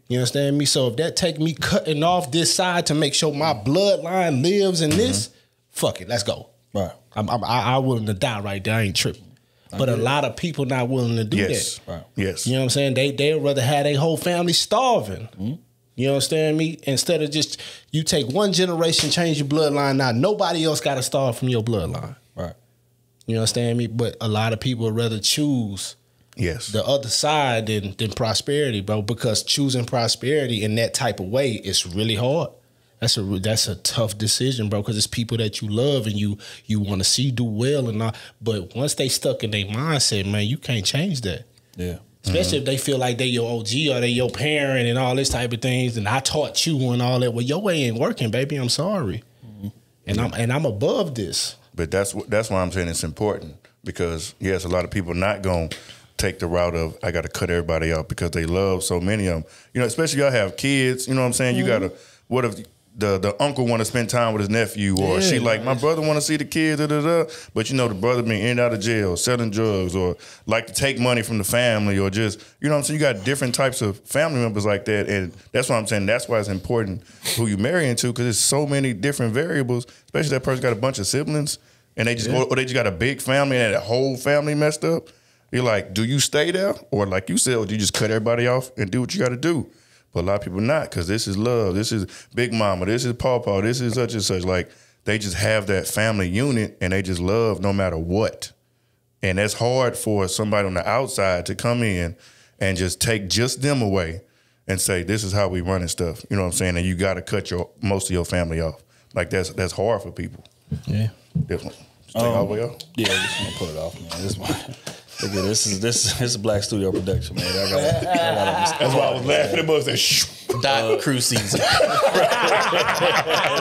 S11: You understand me? So if that take me cutting off this side to make sure my bloodline lives in this, fuck it, let's go.
S2: Right.
S11: I'm willing to die right there. I ain't tripping. But a lot of people not willing to do that.
S2: Right.
S3: Yes.
S11: You know what I'm saying? They'd rather have their whole family starving. You understand me? Instead of just, you take one generation, change your bloodline, now nobody else got to starve from your bloodline.
S2: Right.
S11: You understand me? But a lot of people would rather choose the other side than prosperity, bro, because choosing prosperity in that type of way is really hard. That's a tough decision, bro, because it's people that you love and you want to see do well and all. But once they stuck in their mindset, man, you can't change that.
S2: Yeah.
S11: Especially if they feel like they your OG or they your parent and all this type of things, and I taught you and all that. Well, your way ain't working, baby. I'm sorry, and I'm above this.
S3: But that's why I'm saying it's important, because yes, a lot of people not gonna take the route of I got to cut everybody out because they love so many of them. You know, especially y'all have kids. You know what I'm saying? You gotta. What if the uncle want to spend time with his nephew, or she like, my brother want to see the kids, but you know the brother been in and out of jail, selling drugs, or like to take money from the family, or just, you know what I'm saying, you got different types of family members like that, and that's what I'm saying, that's why it's important who you marry into, because there's so many different variables, especially that person got a bunch of siblings, and they just or they just got a big family and that whole family messed up. You're like, do you stay there, or like you said, or do you just cut everybody off and do what you got to do? But a lot of people not, because this is love. This is Big Mama. This is Pawpaw. This is such and such. Like, they just have that family unit, and they just love no matter what. And that's hard for somebody on the outside to come in and just take just them away and say, this is how we run and stuff. You know what I'm saying? And you got to cut most of your family off. Like, that's hard for people.
S11: Yeah.
S3: Definitely. Take all the way off?
S2: Yeah, just gonna put it off, man. This one. Look at this is a Black Studio production, man. I gotta
S3: That's why I was laughing. It was that
S1: Dot Krew season.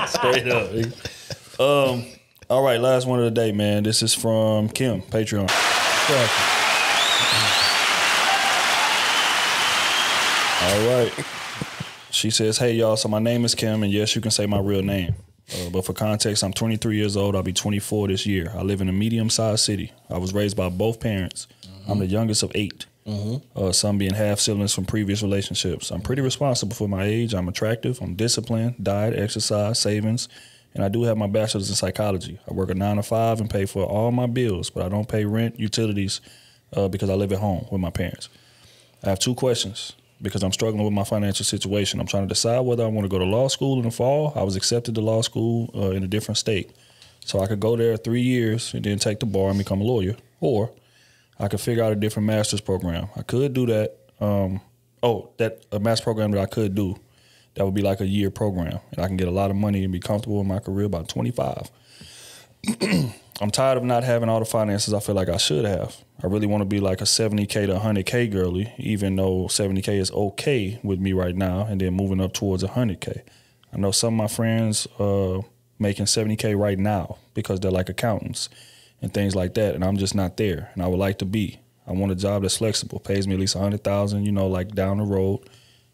S2: straight up. All right, last one of the day, man. This is from Kim, Patreon. All right. She says, hey, y'all, so my name is Kim, and yes, you can say my real name. But for context, I'm 23 years old. I'll be 24 this year. I live in a medium-sized city. I was raised by both parents. I'm the youngest of 8. Some being half-siblings from previous relationships. I'm pretty responsible for my age. I'm attractive. I'm disciplined, diet, exercise, savings, and I do have my bachelor's in psychology. I work a 9 to 5 and pay for all my bills, but I don't pay rent, utilities, because I live at home with my parents. I have 2 questions because I'm struggling with my financial situation. I'm trying to decide whether I want to go to law school in the fall. I was accepted to law school in a different state. So I could go there 3 years and then take the bar and become a lawyer. Or I could figure out a different master's program. I could do that. A master's program that I could do, that would be like a year program. And I can get a lot of money and be comfortable in my career by 25. I'm tired of not having all the finances I feel like I should have. I really want to be like a 70K to 100K girly, even though 70K is okay with me right now, and then moving up towards 100K. I know some of my friends making 70K right now because they're like accountants and things like that, and I'm just not there, and I would like to be. I want a job that's flexible, pays me at least $100,000, like down the road,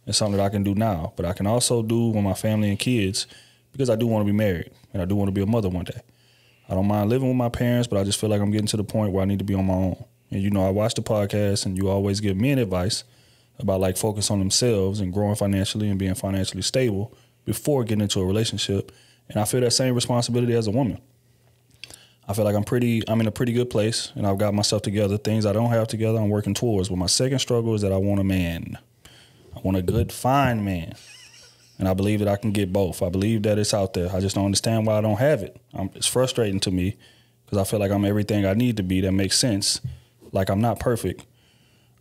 S2: and something that I can do now. But I can also do with my family and kids because I do want to be married, and I do want to be a mother one day. I don't mind living with my parents, but I just feel like I'm getting to the point where I need to be on my own. And, I watch the podcast, and you always give men advice about, like, focus on themselves and growing financially and being financially stable before getting into a relationship. And I feel that same responsibility as a woman. I feel like I'm in a pretty good place, and I've got myself together. Things I don't have together, I'm working towards. But my second struggle is that I want a man. I want a good, fine man. And I believe that I can get both. I believe that it's out there. I just don't understand why I don't have it. It's frustrating to me because I feel like I'm everything I need to be that makes sense. Like, I'm not perfect.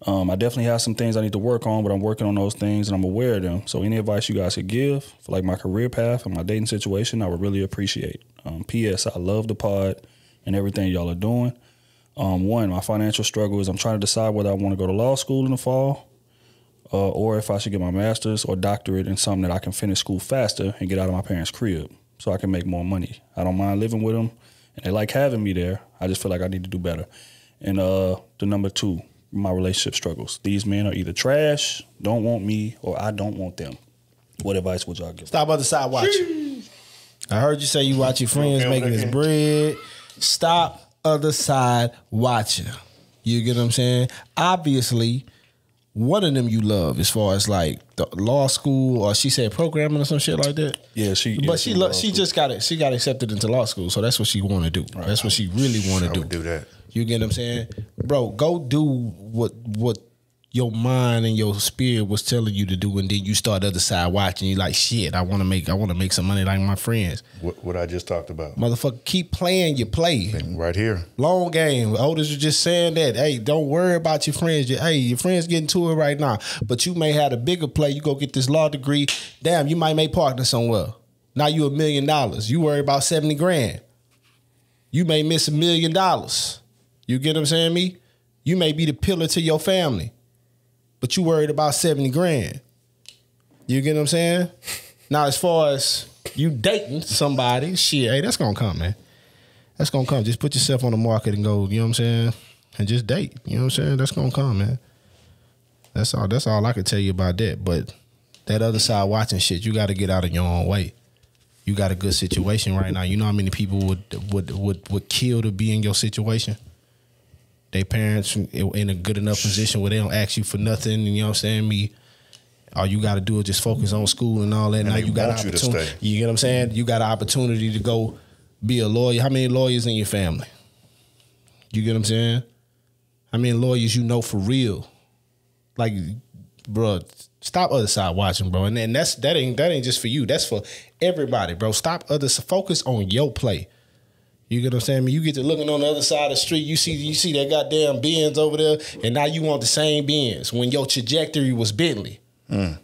S2: I definitely have some things I need to work on, but I'm working on those things and I'm aware of them. So any advice you guys could give for like my career path and my dating situation, I would really appreciate. P.S. I love the pod and everything y'all are doing. One, my financial struggle is I'm trying to decide whether I want to go to law school in the fall or if I should get my master's or doctorate in something that I can finish school faster and get out of my parents' crib so I can make more money. I don't mind living with them, and they like having me there. I just feel like I need to do better. And the number 2, my relationship struggles. These men are either trash, don't want me, or I don't want them. What advice would y'all give?
S7: Stop other side watching. I heard you say you watch your friends making this bread. Stop other side watching. You get what I'm saying? Obviously, one of them you love as far as like the law school, or she said programming or some shit like that.
S2: Yeah, she
S7: just got it. She got accepted into law school, so that's what she want to do. Right. That's what she really want to do.
S3: Do that.
S7: You get what I'm saying, bro? Go do what your mind and your spirit was telling you to do, and then you start the other side watching. You like, shit, I want to make some money like my friends.
S3: What I just talked about,
S7: motherfucker. Keep playing your play
S3: right here.
S7: Long game. Otis was just saying that. Hey, don't worry about your friends. Your friends getting to it right now, but you may have a bigger play. You go get this law degree. Damn, you might make partner somewhere. Now you $1 million. You worry about 70 grand. You may miss $1 million. You get what I'm saying, me? You may be the pillar to your family, but you worried about 70 grand. You get what I'm saying? Now, as far as you dating somebody, shit, hey, that's gonna come, man. That's gonna come. Just put yourself on the market and go, you know what I'm saying? And just date. You know what I'm saying? That's gonna come, man. That's all I can tell you about that. But that other side watching shit, you gotta get out of your own way. You got a good situation right now. You know how many people would kill to be in your situation? They parents in a good enough position where they don't ask you for nothing, and you know what I'm saying? All you got to do is just focus on school and all that. And now you got an opportunity. You get what I'm saying? You got an opportunity to go be a lawyer. How many lawyers in your family? You get what I'm saying? How many lawyers you know for real? Like, bro, stop other side watching, bro. And that ain't just for you. That's for everybody, bro. Focus on your play. You get what I'm saying? You get to looking on the other side of the street, you see that goddamn Benz over there, and now you want the same Benz when your trajectory was Bentley. And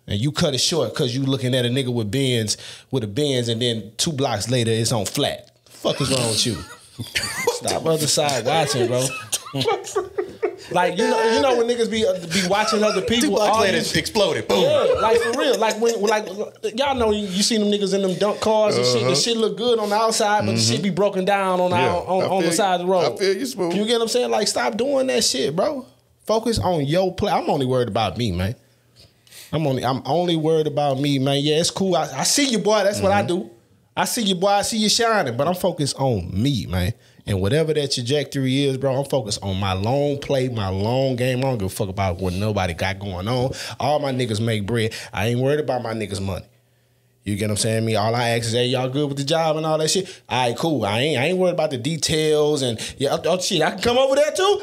S7: you cut it short because you looking at a nigga with a Benz, and then 2 blocks later it's on flat. The fuck is wrong with you? Stop other side watching, bro.
S11: Like you know when niggas be watching other people.
S1: 2 blocks later, it's exploded. Boom.
S11: Yeah, like for real. Like when y'all know you seen them niggas in them dunk cars and shit. The shit look good on the outside, but the shit be broken down on the side of the road.
S3: I feel you, Smooth.
S11: You get what I'm saying? Like stop doing that shit, bro. Focus on your play. I'm only worried about me, man. I'm only worried about me, man. Yeah, it's cool. I see you, boy. That's what I do. I see you, boy. I see you shining, but I'm focused on me, man. And whatever that trajectory is, bro, I'm focused on my long play, my long game. I don't give a fuck about what nobody got going on. All my niggas make bread. I ain't worried about my niggas' money. You get what I'm saying? Me, all I ask is, hey, y'all good with the job and all that shit? All right, cool. I ain't worried about the details and oh shit, I can come over there too?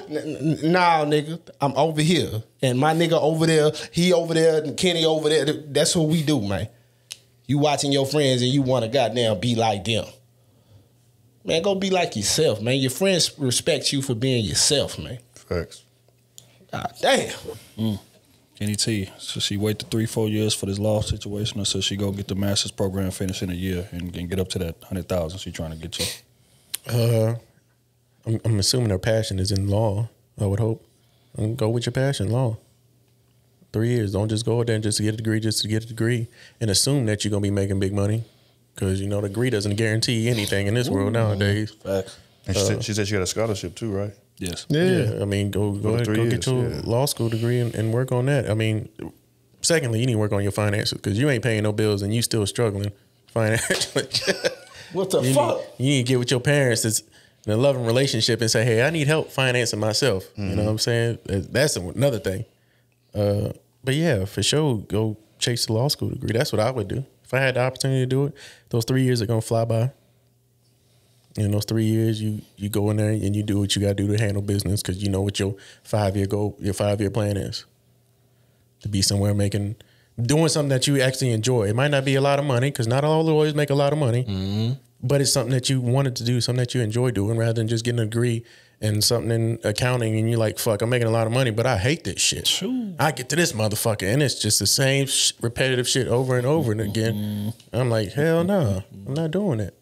S11: Nah, nigga, I'm over here. And my nigga over there, he over there, and Kenny over there. That's what we do, man. You watching your friends and you want to goddamn be like them. Man, go be like yourself, man. Your friends respect you for being yourself, man.
S3: Facts.
S11: God damn.
S2: Kenny T, so she wait the 3-4 years for this law situation, or so she go get the master's program finished in a year and get up to that 100,000 she trying to get you?
S1: I'm assuming her passion is in law. I would hope. Go with your passion, law. 3 years. Don't just go there and just get a degree, just to get a degree, and assume that you're gonna be making big money, because the degree doesn't guarantee anything in this world nowadays.
S2: Facts.
S3: And she said she got a scholarship too, right?
S2: Yes.
S1: Yeah. I mean, go ahead, go get your law school degree and work on that. I mean, secondly, you need to work on your finances, because you ain't paying no bills and you still struggling financially.
S11: What the fuck?
S1: You need to get with your parents that's in a loving relationship and say, hey, I need help financing myself. You know what I'm saying? That's another thing. But yeah, for sure, go chase the law school degree. That's what I would do. If I had the opportunity to do it, those 3 years are going to fly by. In those 3 years, you go in there and you do what you got to do to handle business, because you know what your 5-year goal, your 5-year plan is. To be somewhere doing something that you actually enjoy. It might not be a lot of money, because not all lawyers make a lot of money, but it's something that you wanted to do, something that you enjoy doing, rather than just getting a degree in something in accounting and you're like, fuck, I'm making a lot of money, but I hate this shit. True. I get to this motherfucker and it's just the same repetitive shit over and over and again. I'm like, hell no, I'm not doing it.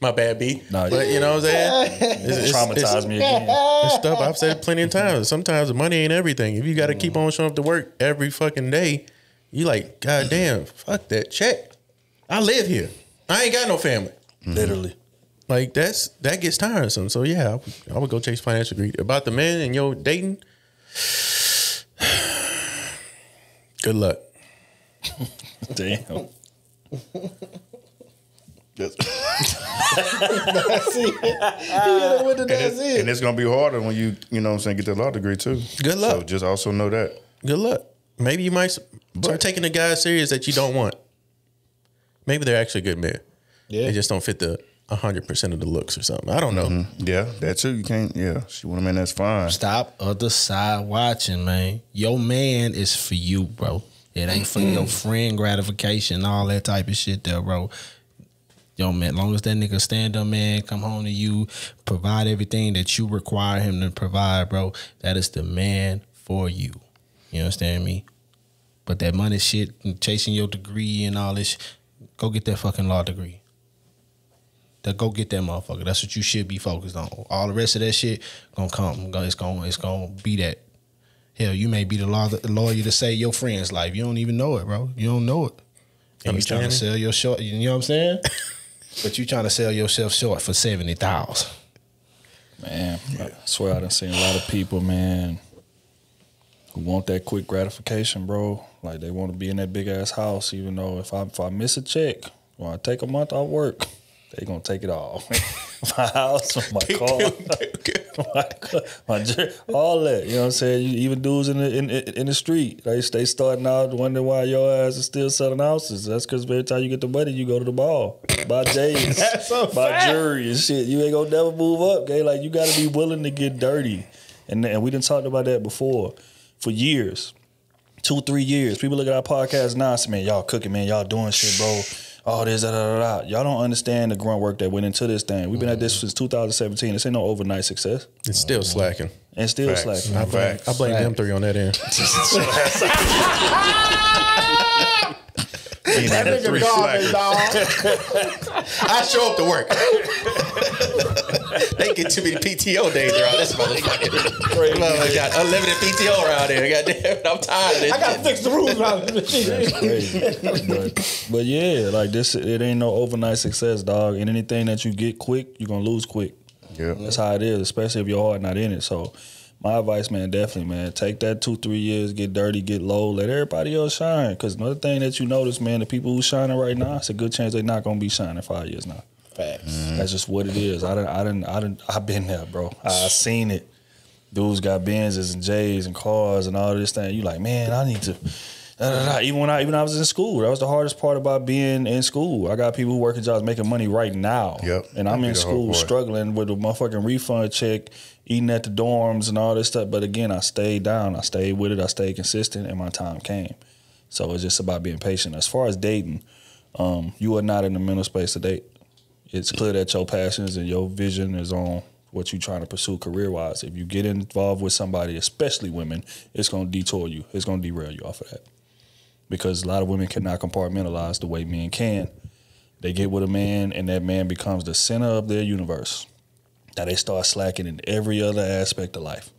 S1: My bad, B.
S2: Nah,
S1: but you know what I'm saying? It's
S2: traumatized me again.
S1: It's stuff I've said plenty of times. Sometimes the money ain't everything. If you got to keep on showing up to work every fucking day, you like, God damn, fuck that check. I live here. I ain't got no family.
S2: Literally.
S1: Like that gets tiresome. So yeah, I would go chase financial degree. About the men and your dating, good luck.
S2: Damn.
S11: That's it.
S3: And it's gonna be harder when you know what I'm saying, get that law degree too.
S1: Good luck.
S3: So just also know that.
S1: Good luck. Maybe you might start taking the guys serious that you don't want. Maybe they're actually good men.
S11: Yeah.
S1: They just don't fit the 100% of the looks or something. I don't know.
S3: Yeah, that too. You can't. Yeah, she want a man that's fine.
S4: Stop other side watching, man. Your man is for you, bro. It ain't for your friend gratification, all that type of shit there, bro. Yo, man, long as that nigga stand up, man, come home to you, provide everything that you require him to provide, bro, that is the man for you. You understand me? But that money shit, chasing your degree and all this, go get that fucking law degree. Go get that motherfucker. That's what you should be focused on. All the rest of that shit gonna come. It's gonna be that. Hell, you may be the lawyer to save your friend's life. You don't even know it, bro. You don't know it. And you trying to sell your short. You know what I'm saying? But you trying to sell yourself short for 70,000.
S2: Man, I swear I done seen a lot of people, man, who want that quick gratification, bro. Like they want to be in that big ass house, even though if I miss a check or I take a month off work, they gonna take it all. My house, my car, all that. You know what I'm saying? Even dudes in the street, they starting out wondering why your ass is still selling houses. That's because every time you get the money, you go to the ball, buy J's, buy jewelry and shit. You ain't gonna never move up, okay? Like you gotta be willing to get dirty, and we done talked about that before for years, 2-3 years. People look at our podcast now and say, man, y'all cooking, man, y'all doing shit, bro. Oh, this, da. Y'all don't understand the grunt work that went into this thing. We've been at this since 2017. This ain't no overnight success.
S1: It's still slacking.
S2: And still slacking.
S1: I blame them three on that end.
S3: That
S7: nigga garbage, dog.
S1: I show up to work. They get too many PTO days around this motherfucker. I got unlimited PTO around here. Goddamn, I'm tired of this.
S7: I gotta fix the rules around this shit.
S2: That's crazy. But yeah, like this, it ain't no overnight success, dog. And anything that you get quick, you're gonna lose quick.
S3: Yeah,
S2: that's how it is, especially if your heart not in it. So my advice, man, definitely, man, take that 2-3 years, get dirty, get low, let everybody else shine. Because another thing that you notice, man, the people who shining right now, it's a good chance they're not gonna be shining 5 years now.
S7: Facts.
S2: That's just what it is. I've been there, bro. I seen it. Dudes got Benzes and J's and cars and all this thing. You like, man, I need to. Even when I was in school, that was the hardest part about being in school. I got people who working jobs making money right now.
S3: Yep.
S2: And I'm in school struggling with a motherfucking refund check, eating at the dorms and all this stuff. But again, I stayed down. I stayed with it. I stayed consistent, and my time came. So it's just about being patient. As far as dating, you are not in the mental space to date. It's clear that your passions and your vision is on what you're trying to pursue career-wise. If you get involved with somebody, especially women, it's going to detour you. It's going to derail you off of that. Because a lot of women cannot compartmentalize the way men can. They get with a man, and that man becomes the center of their universe. Now they start slacking in every other aspect of life.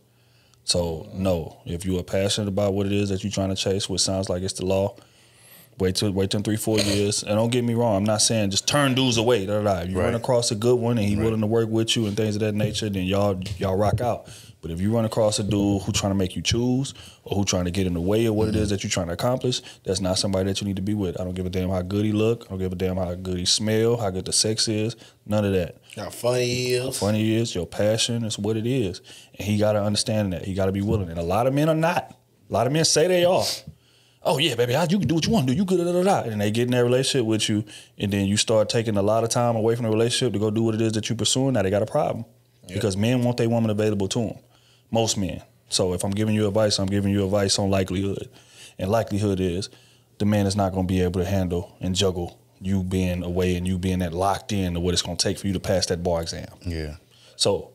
S2: So, no, if you are passionate about what it is that you're trying to chase, which sounds like it's the law, wait till 3-4 years. And don't get me wrong, I'm not saying just turn dudes away. If you run across a good one and he's willing to work with you and things of that nature, then y'all rock out. But if you run across a dude who trying to make you choose or who trying to get in the way of what it is that you're trying to accomplish, that's not somebody that you need to be with. I don't give a damn how good he look. I don't give a damn how good he smell, how good the sex is. None of that.
S7: How funny he is.
S2: How funny he is. Your passion is what it is. And he got to understand that. He got to be willing. And a lot of men are not. A lot of men say they are. Oh, yeah, baby, you can do what you want to do. You good, And they get in that relationship with you, and then you start taking a lot of time away from the relationship to go do what it is that you're pursuing. Now they got a problem. Yep. Because men want their woman available to them. Most men. So if I'm giving you advice, I'm giving you advice on likelihood. And likelihood is the man is not going to be able to handle and juggle you being away and you being that locked in to what it's going to take for you to pass that bar exam.
S3: Yeah.
S2: So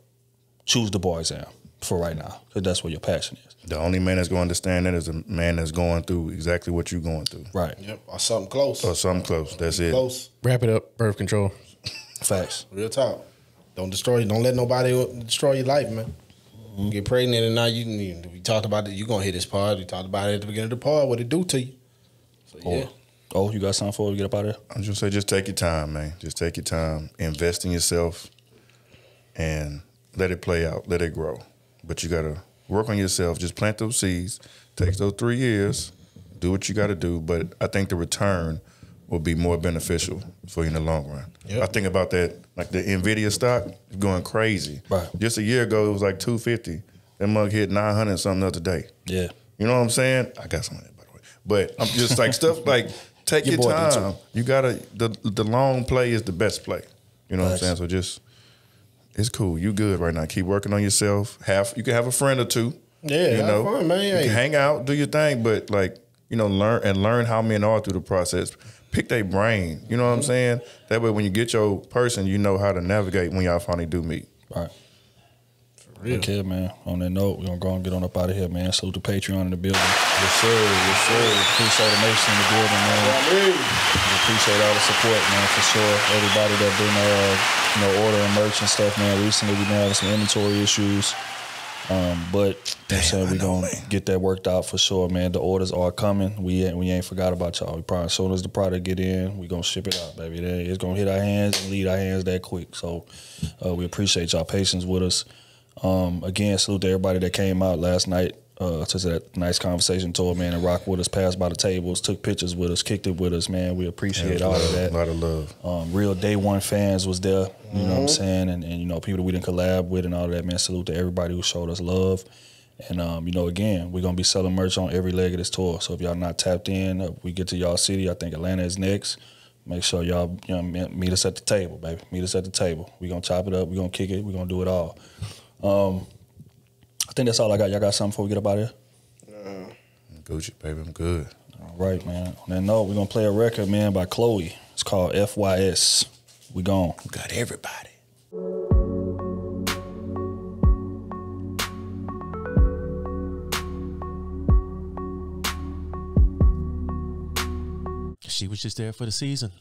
S2: choose the bar exam for right now, because that's where your passion is.
S3: The only man that's going to understand that is a man that's going through exactly what you're going through.
S2: Right.
S7: Yep. Or something close.
S3: Or something close. That's it.
S7: Close.
S1: Wrap it up. Birth control.
S2: Facts.
S7: Real talk. Don't let nobody destroy your life, man. You get pregnant and now we talked about it. You're going to hit this part. We talked about it at the beginning of the part, what it do to you. So, yeah.
S2: Oh, you got something for us to get up out of there?
S3: I'm just say, just take your time, man. Just take your time. Invest in yourself and let it play out. Let it grow. But you got to work on yourself. Just plant those seeds. Takes those 3 years. Do what you got to do. But I think the return will be more beneficial for you in the long run. Yep. I think about that, like the NVIDIA stock is going crazy.
S2: Right.
S3: Just a year ago, it was like 250. That mug hit 900 something the other day.
S2: Yeah.
S3: You know what I'm saying? I got some of that, by the way. But I'm just like stuff like, take your time. You got to, the long play is the best play. You know what I'm saying? So just, it's cool. You good right now. Keep working on yourself. You can have a friend or two.
S7: Yeah,
S3: you know,
S7: have fun, man.
S3: You can hang out, do your thing, but like, you know, learn how men are through the process. Pick their brain. You know what I'm saying? That way when you get your person, you know how to navigate when y'all finally do meet.
S2: Right. For real. Okay, man. On that note, we're going to go and get on up out of here, man. Salute the Patreon in the building.
S3: Yes, sir. Yes, sir.
S2: Appreciate the nation in the building, man. We appreciate all the support, man, for sure. Everybody that been ordering merch and stuff, man. Recently, we've been having some inventory issues. But we're going to get that worked out for sure, man. The orders are coming. We ain't forgot about y'all. We probably, as soon as the product get in, we going to ship it out, baby. It's going to hit our hands and leave our hands that quick. So we appreciate y'all patience with us. Again, salute to everybody that came out last night to that nice conversation tour, man, and rock with us, passed by the tables, took pictures with us, kicked it with us, man. We appreciate all of that.
S3: A lot of love.
S2: Real day one fans was there, you know what I'm saying? And you know, people that we didn't collab with and all of that, man. Salute to everybody who showed us love. And, you know, again, we're going to be selling merch on every leg of this tour. So if y'all not tapped in, we get to y'all city. I think Atlanta is next. Make sure y'all meet us at the table, baby. Meet us at the table. We're going to chop it up. We're going to kick it. We're going to do it all. I think that's all I got. Y'all got something before we get up out of here?
S3: Gucci, baby. I'm good.
S2: All right, man. On that note, we're going to play a record, man, by Chloe. It's called FYS. We gone.
S1: We got everybody.
S12: She was just there for the season.